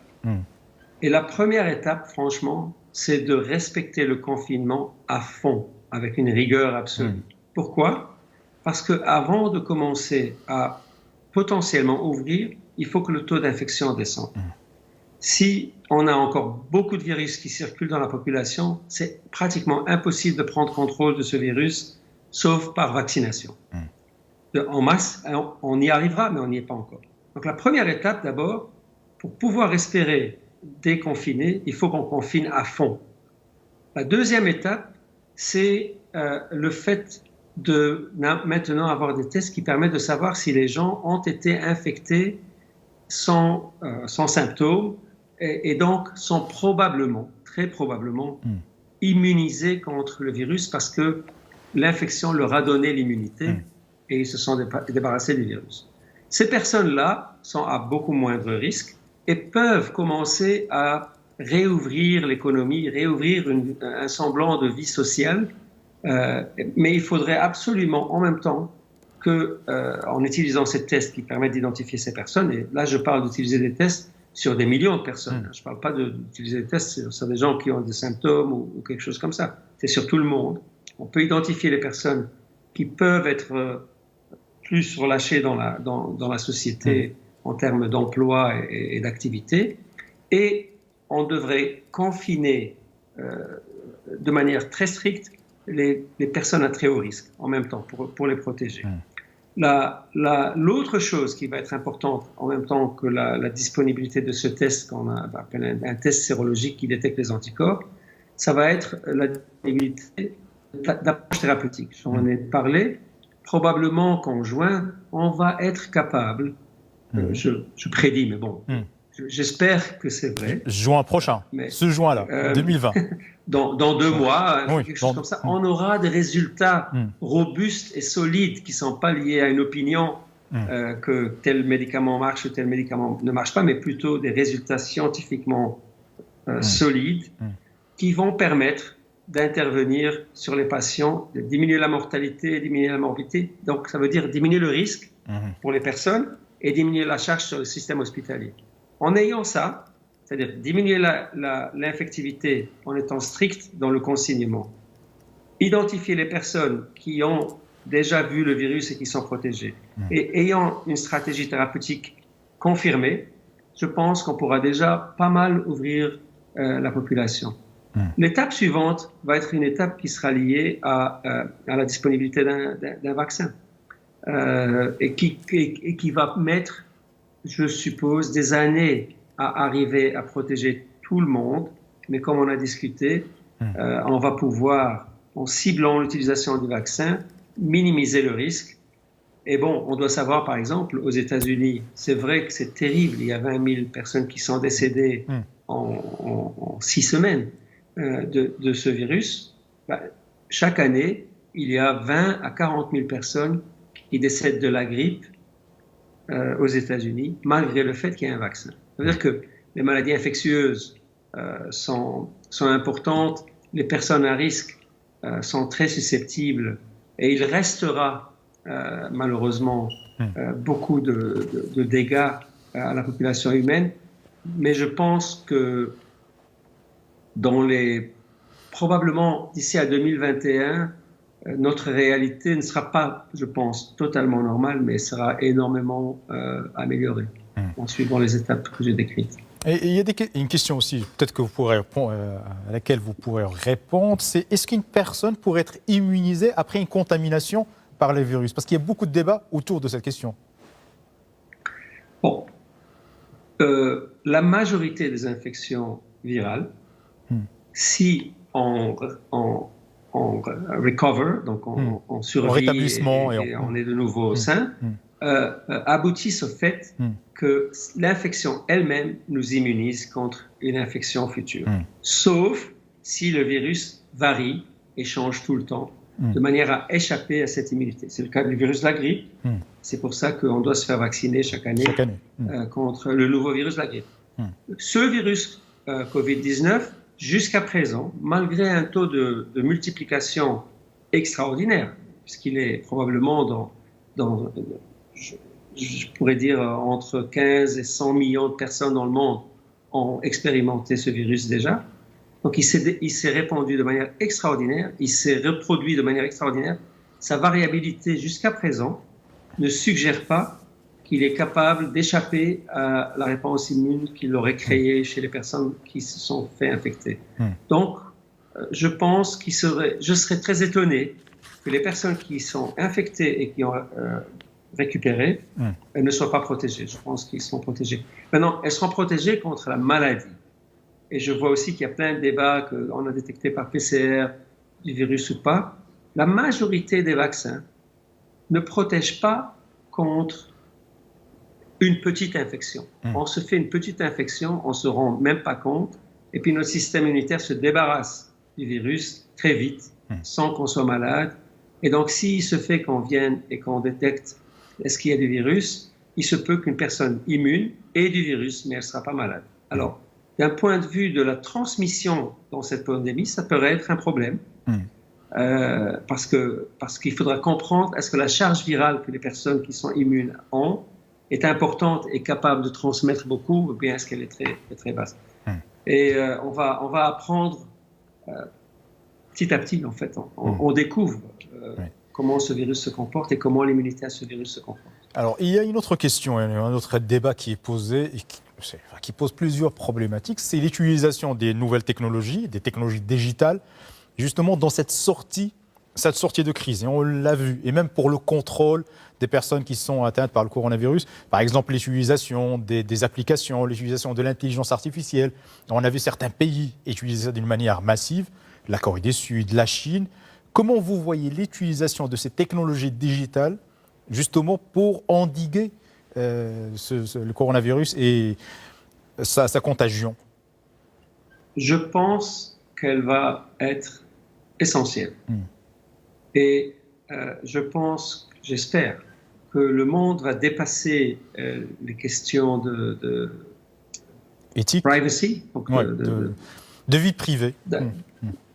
Et la première étape, franchement, c'est de respecter le confinement à fond, avec une rigueur absolue. Pourquoi? Parce qu'avant de commencer à potentiellement ouvrir, il faut que le taux d'infection descende. Si on a encore beaucoup de virus qui circulent dans la population, c'est pratiquement impossible de prendre contrôle de ce virus, sauf par vaccination. En masse, on y arrivera, mais on n'y est pas encore. Donc la première étape, d'abord, pour pouvoir espérer déconfiner, il faut qu'on confine à fond. La deuxième étape, c'est le fait de maintenant avoir des tests qui permettent de savoir si les gens ont été infectés sans symptômes et donc sont probablement, très probablement, immunisés contre le virus parce que l'infection leur a donné l'immunité et ils se sont débarrassés du virus. Ces personnes-là sont à beaucoup moindre risque et peuvent commencer à réouvrir l'économie, réouvrir un semblant de vie sociale. Mais il faudrait absolument, en même temps, en utilisant ces tests qui permettent d'identifier ces personnes, et là je parle d'utiliser des tests sur des millions de personnes, je ne parle pas d'utiliser des tests sur des gens qui ont des symptômes ou quelque chose comme ça, c'est sur tout le monde. On peut identifier les personnes qui peuvent être plus relâchées dans la société en termes d'emploi et d'activité, et on devrait confiner de manière très stricte les personnes à très haut risque en même temps pour les protéger. L'autre chose qui va être importante en même temps que la disponibilité de ce test qu'on appelle un test sérologique qui détecte les anticorps, ça va être la disponibilité d'approches thérapeutiques. J'en ai parlé. Probablement qu'en juin, on va être capable, je prédis, mais bon, j'espère que c'est vrai. Juin prochain, ce juin-là, 2020. Dans 2 mois, quelque chose comme ça, on aura des résultats robustes et solides qui ne sont pas liés à une opinion que tel médicament marche ou tel médicament ne marche pas, mais plutôt des résultats scientifiquement solides qui vont permettre d'intervenir sur les patients, de diminuer la mortalité, diminuer la morbidité. Donc, ça veut dire diminuer le risque pour les personnes et diminuer la charge sur le système hospitalier. En ayant ça, c'est-à-dire diminuer l'infectivité en étant strict dans le consignement, identifier les personnes qui ont déjà vu le virus et qui sont protégées, et ayant une stratégie thérapeutique confirmée, je pense qu'on pourra déjà pas mal ouvrir la population. L'étape suivante va être une étape qui sera liée à la disponibilité d'un vaccin et qui va mettre, je suppose, des années à arriver à protéger tout le monde. Mais comme on a discuté, on va pouvoir, en ciblant l'utilisation du vaccin, minimiser le risque. Et bon, on doit savoir, par exemple, aux États-Unis, c'est vrai que c'est terrible, il y a 20 000 personnes qui sont décédées en 6 semaines. De ce virus, chaque année, il y a 20 à 40 000 personnes qui décèdent de la grippe aux États-Unis, malgré le fait qu'il y ait un vaccin. Ça veut dire que les maladies infectieuses sont importantes, les personnes à risque sont très susceptibles, et il restera malheureusement beaucoup de dégâts à la population humaine, mais je pense que probablement d'ici à 2021, notre réalité ne sera pas, je pense, totalement normale, mais sera énormément améliorée en suivant les étapes que j'ai décrites. Et il y a une question aussi, peut-être que vous pourrez répondre, à laquelle vous pourrez répondre, c'est est-ce qu'une personne pourrait être immunisée après une contamination par les virus? Parce qu'il y a beaucoup de débats autour de cette question. Bon, la majorité des infections virales, si on recover, donc on survit et on est de nouveau sain, aboutissent au fait que l'infection elle-même nous immunise contre une infection future. Sauf si le virus varie et change tout le temps, de manière à échapper à cette immunité. C'est le cas du virus de la grippe. C'est pour ça qu'on doit se faire vacciner chaque année. Contre le nouveau virus de la grippe. Ce virus Covid-19, jusqu'à présent, malgré un taux de multiplication extraordinaire, puisqu'il est probablement je pourrais dire entre 15 et 100 millions de personnes dans le monde ont expérimenté ce virus déjà. Donc il s'est répandu de manière extraordinaire, il s'est reproduit de manière extraordinaire. Sa variabilité jusqu'à présent ne suggère pas qu'il est capable d'échapper à la réponse immune qu'il aurait créée chez les personnes qui se sont fait infecter. Donc, je pense je serais très étonné que les personnes qui sont infectées et qui ont récupéré ne soient pas protégées. Je pense qu'ils sont protégés. Maintenant, elles seront protégées contre la maladie. Et je vois aussi qu'il y a plein de débats qu'on a détectés par PCR du virus ou pas. La majorité des vaccins ne protègent pas contre une petite infection. On se fait une petite infection, on ne se rend même pas compte, et puis notre système immunitaire se débarrasse du virus très vite, sans qu'on soit malade. Et donc, s'il se fait qu'on vienne et qu'on détecte est-ce qu'il y a du virus, il se peut qu'une personne immune et du virus, mais elle ne sera pas malade. Alors, d'un point de vue de la transmission dans cette pandémie, ça pourrait être un problème. Parce qu'il faudra comprendre, est-ce que la charge virale que les personnes qui sont immunes ont est importante et capable de transmettre beaucoup, ou bien est-ce qu'elle est très basse. Et on va apprendre petit à petit, en fait. On découvre comment ce virus se comporte et comment l'immunité à ce virus se comporte. Alors, il y a une autre question, un autre débat qui est posé et qui pose plusieurs problématiques. C'est l'utilisation des nouvelles technologies, des technologies digitales, justement dans cette sortie de crise. Et on l'a vu. Et même pour le contrôle des personnes qui sont atteintes par le coronavirus, par exemple l'utilisation des applications, l'utilisation de l'intelligence artificielle. On a vu certains pays utiliser ça d'une manière massive, la Corée du Sud, la Chine. Comment vous voyez l'utilisation de ces technologies digitales justement pour endiguer le coronavirus et sa contagion? Je pense qu'elle va être essentielle. Et j'espère que le monde va dépasser les questions de éthique, privacy, donc de vie privée,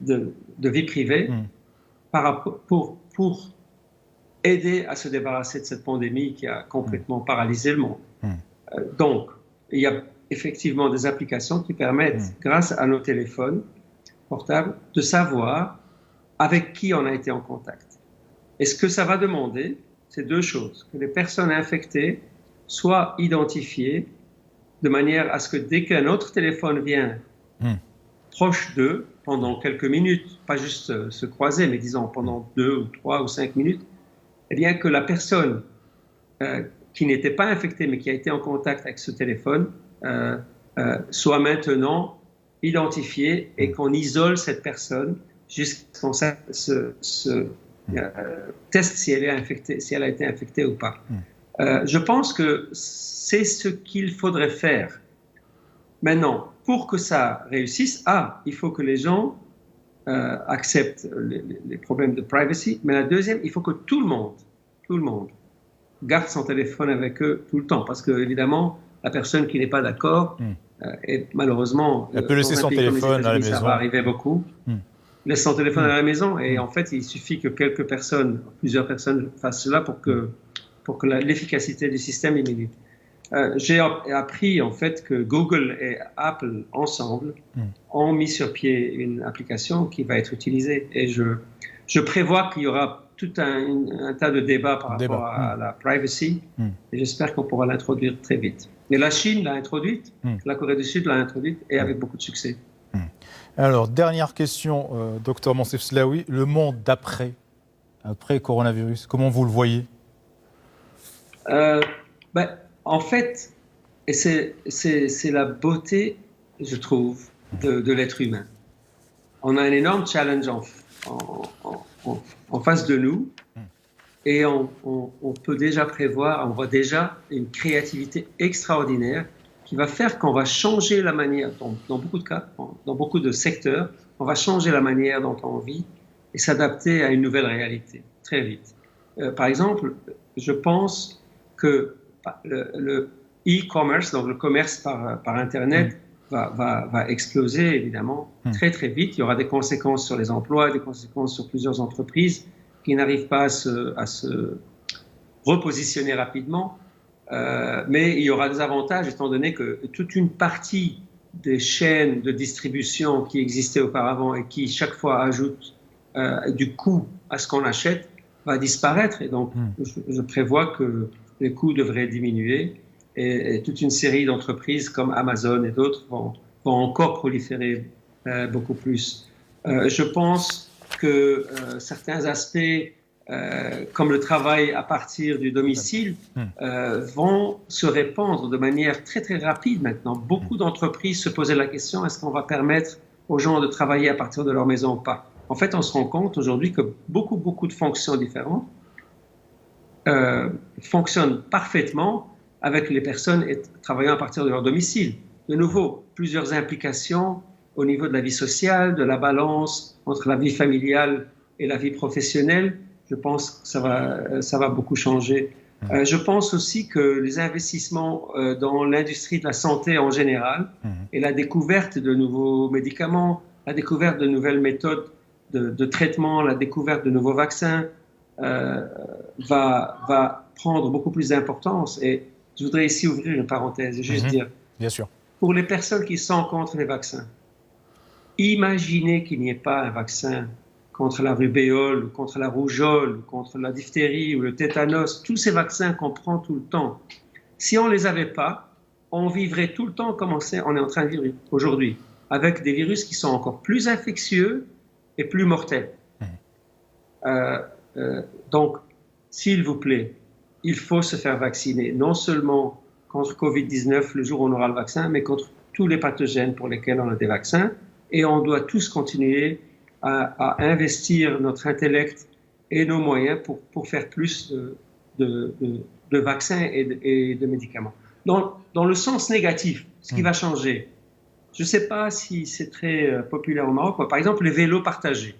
de vie privée, pour aider à se débarrasser de cette pandémie qui a complètement paralysé le monde. Donc, il y a effectivement des applications qui permettent, grâce à nos téléphones portables, de savoir avec qui on a été en contact. Et ce que ça va demander, c'est deux choses. Que les personnes infectées soient identifiées de manière à ce que dès qu'un autre téléphone vient proche d'eux, pendant quelques minutes, pas juste se croiser, mais disons pendant 2 ou 3 ou 5 minutes, eh bien que la personne qui n'était pas infectée mais qui a été en contact avec ce téléphone soit maintenant identifiée et qu'on isole cette personne jusqu'à ce qu'on teste si elle est infectée, si elle a été infectée ou pas. Je pense que c'est ce qu'il faudrait faire. Maintenant, pour que ça réussisse, il faut que les gens acceptent les problèmes de privacy, mais la deuxième, il faut que tout le monde garde son téléphone avec eux tout le temps, parce que évidemment, la personne qui n'est pas d'accord, et malheureusement, elle peut laisser son téléphone à la maison. Ça va arriver beaucoup. Laisse son téléphone à la maison, et en fait, il suffit que plusieurs personnes fassent cela pour que l'efficacité du système diminue. J'ai appris en fait que Google et Apple ensemble ont mis sur pied une application qui va être utilisée, et je prévois qu'il y aura tout un tas de débats par rapport à la privacy, et j'espère qu'on pourra l'introduire très vite. Mais la Chine l'a introduite, la Corée du Sud l'a introduite, et avec beaucoup de succès. Alors, dernière question, Dr Moncef Slaoui, le monde après coronavirus, comment vous le voyez? En fait, et c'est la beauté, je trouve, de l'être humain. On a un énorme challenge en face de nous, et on peut déjà prévoir, on voit déjà une créativité extraordinaire qui va faire qu'on va changer la manière, dans beaucoup de cas, dans beaucoup de secteurs, on va changer la manière dont on vit et s'adapter à une nouvelle réalité très vite. Par exemple, je pense que le e-commerce, donc le commerce par Internet, va exploser évidemment très très vite. Il y aura des conséquences sur les emplois, des conséquences sur plusieurs entreprises qui n'arrivent pas à se repositionner rapidement. Mais il y aura des avantages étant donné que toute une partie des chaînes de distribution qui existaient auparavant et qui chaque fois ajoutent du coût à ce qu'on achète va disparaître. Et donc je prévois que les coûts devraient diminuer et toute une série d'entreprises comme Amazon et d'autres vont encore proliférer beaucoup plus. Je pense que certains aspects comme le travail à partir du domicile vont se répandre de manière très très rapide maintenant. Beaucoup d'entreprises se posaient la question, est-ce qu'on va permettre aux gens de travailler à partir de leur maison ou pas? En fait, on se rend compte aujourd'hui que beaucoup de fonctions différentes fonctionnent parfaitement avec les personnes travaillant à partir de leur domicile. De nouveau, plusieurs implications au niveau de la vie sociale, de la balance entre la vie familiale et la vie professionnelle. Je pense que ça va beaucoup changer. Je pense aussi que les investissements dans l'industrie de la santé en général et la découverte de nouveaux médicaments, la découverte de nouvelles méthodes de traitement, la découverte de nouveaux vaccins va prendre beaucoup plus d'importance. Et je voudrais ici ouvrir une parenthèse et juste dire, bien sûr, pour les personnes qui sont contre les vaccins, imaginez qu'il n'y ait pas un vaccin contre la rubéole, contre la rougeole, contre la diphtérie ou le tétanos, tous ces vaccins qu'on prend tout le temps. Si on ne les avait pas, on vivrait tout le temps comme on est en train de vivre aujourd'hui, avec des virus qui sont encore plus infectieux et plus mortels. Donc, s'il vous plaît, il faut se faire vacciner, non seulement contre Covid-19 le jour où on aura le vaccin, mais contre tous les pathogènes pour lesquels on a des vaccins. Et on doit tous continuer à investir notre intellect et nos moyens pour faire plus de vaccins et de médicaments. Dans le sens négatif, ce qui va changer, je ne sais pas si c'est très populaire au Maroc, par exemple les vélos partagés.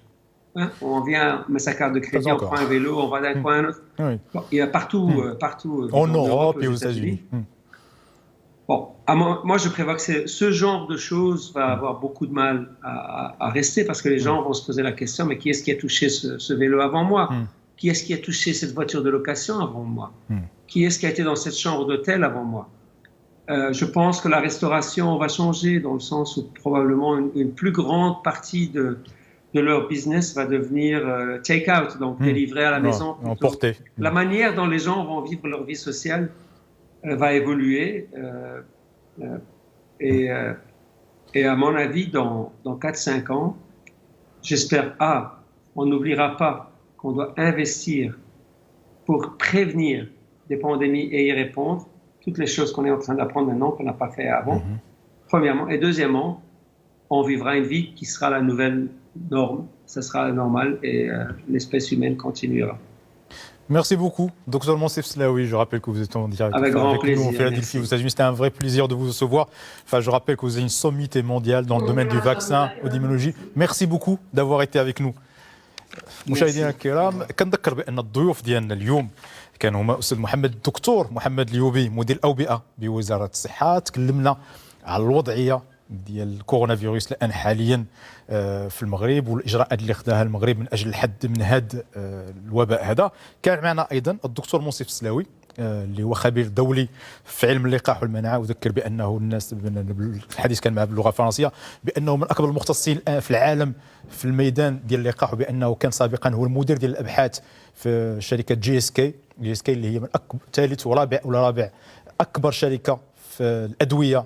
Hein, on vient, on met sa carte de crédit, on prend un vélo, on va d'un coin à un autre. Oui. Bon, il y a partout, en Europe et aux États-Unis. Bon, moi je prévois que ce genre de choses va avoir beaucoup de mal à rester parce que les gens vont se poser la question, mais qui est-ce qui a touché ce vélo avant moi? Qui est-ce qui a touché cette voiture de location avant moi? Qui est-ce qui a été dans cette chambre d'hôtel avant moi? Je pense que la restauration va changer dans le sens où probablement une plus grande partie de leur business va devenir take-out, donc délivré à la maison. Emporté. La manière dont les gens vont vivre leur vie sociale va évoluer et à mon avis, dans 4-5 ans, j'espère, on n'oubliera pas qu'on doit investir pour prévenir des pandémies et y répondre, toutes les choses qu'on est en train d'apprendre maintenant, qu'on n'a pas fait avant, premièrement. Et deuxièmement, on vivra une vie qui sera la nouvelle norme, ça sera normal et l'espèce humaine continuera. Merci beaucoup, Dr Monsef Slaoui. Je rappelle que vous êtes en direct avec nous en Philadelphie aux États-Unis. C'était un vrai plaisir de vous recevoir. Enfin, je rappelle que vous avez une sommité mondiale dans le domaine du vaccin ou d'immunologie. Merci beaucoup d'avoir été avec nous. مشاهدينا الكرام كنذكر بان الضيوف ديالنا اليوم كانوا هما الاستاذ الدكتور محمد اليوبي مدير الاوبئه بوزاره الصحه. تكلمنا على الوضعيه ديال الكورونا فيروس الان حاليا في المغرب والاجراءات اللي خداها المغرب من اجل الحد من هذا الوباء هذا. كان معنا ايضا الدكتور منصف السلاوي اللي هو خبير دولي في علم اللقاح والمناعه. اذكر بانه الناس الحديث كان معه باللغه الفرنسيه بانه من اكبر المختصين الان في العالم في الميدان ديال اللقاح، وبانه كان سابقا هو المدير ديال الابحاث في شركه جي اس كي اللي هي من ثالث ورابع اكبر شركه في الادويه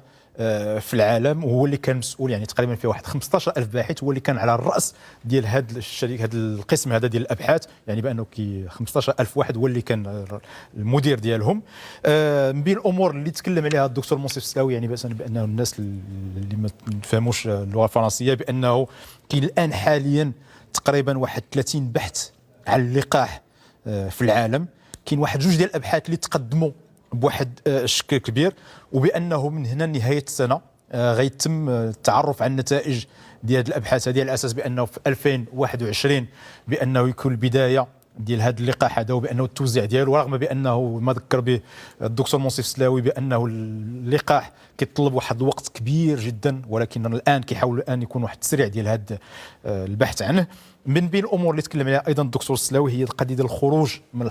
في العالم، وهو اللي كان مسؤول يعني تقريبا في واحد 15,000 باحث، هو اللي كان على الراس ديال هذا الشركه هذا القسم هذا ديال الابحاث، يعني بانه 15,000 واحد هو اللي كان المدير ديالهم. من بين الامور اللي تكلم عليها الدكتور منصف السلاوي يعني بانه الناس اللي ما تفهموش اللغه الفرنسيه بانه كاين الان حاليا تقريبا واحد 30 بحث على اللقاح في العالم. كاين واحد جوج ديال الابحاث اللي تقدموا بواحد الشكل كبير، وبانه من هنا نهايه السنه غيتم التعرف على النتائج ديال هذه الابحاث هذه، على اساس بانه في 2021 بانه يكون البدايه ديال هذا اللقاح هذا، وبانه التوزيع ديالو رغم بانه ما ذكر به الدكتور منصف السلاوي بانه اللقاح كيطلب واحد الوقت كبير جدا، ولكن الان كيحاول الان يكون واحد التسريع ديال هذا البحث عنه. من بين الامور اللي تكلم عليها ايضا الدكتور السلاوي هي القضيه ديال الخروج من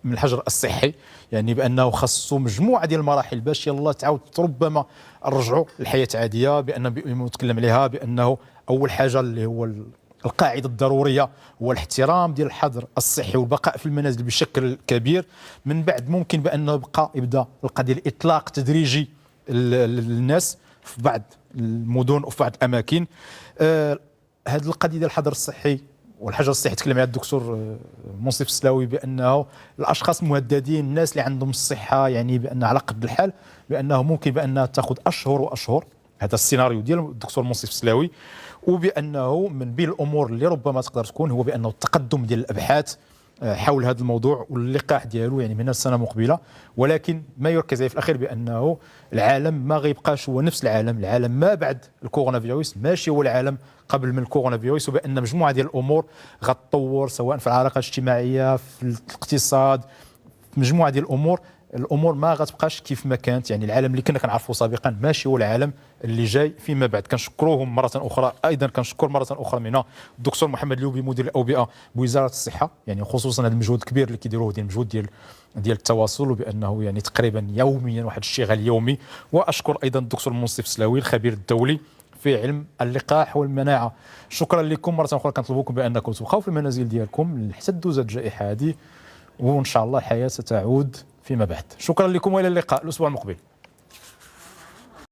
الحجر الصحي، يعني بانه خاصو مجموعه ديال المراحل باش يلا تعاود ربما نرجعوا للحياه عاديه. بانه تكلم عليها بانه اول حاجه اللي هو القاعده الضروريه هو الاحترام ديال الحظر الصحي والبقاء في المنازل بشكل كبير. من بعد ممكن بانه يبدا القضيه الاطلاق تدريجي للناس في بعض المدن وفي بعض الاماكن. هذه القضيه ديال الحظر الصحي والحجر الصحي تكلم على الدكتور منصف السلاوي بانه الاشخاص المهددين، الناس اللي عندهم الصحه يعني بان على قد الحال بانه ممكن بانها تاخذ اشهر واشهر، هذا السيناريو ديال الدكتور منصف السلاوي. وبانه من بين الامور اللي ربما تقدر تكون هو بانه التقدم ديال الابحاث حول هذا الموضوع واللقاح ديالو يعني من السنه المقبله. ولكن ما يركز عليه في الاخير بانه العالم ما غيبقاش هو نفس العالم ما بعد الكورونا فيروس ماشي هو العالم قبل من الكورونا فيروس، وبان مجموعه ديال الامور غتطور سواء في العلاقات الاجتماعيه، في الاقتصاد، مجموعه ديال الامور ما غتبقاش كيف ما كانت. يعني العالم اللي كنا كنعرفوا سابقا ماشي هو العالم اللي جاي فيما بعد. كنشكروهم مره اخرى، ايضا كنشكر مره اخرى من الدكتور محمد اليوبي مدير الاوبئه بوزاره الصحه، يعني خصوصا هذا المجهود الكبير اللي كيديروه، ديال المجهود ديال التواصل، وبانه يعني تقريبا يوميا واحد الشغل يومي. واشكر ايضا الدكتور منصف سلاوي الخبير الدولي في علم اللقاح والمناعه. شكرا لكم مره اخرى. كنطلبوكم بانكم تبقاو في المنازل ديالكم حتى تدوز هذه الجائحه هذه، وان شاء الله الحياه ستعود فيما بعد. شكرا لكم والى اللقاء الاسبوع المقبل.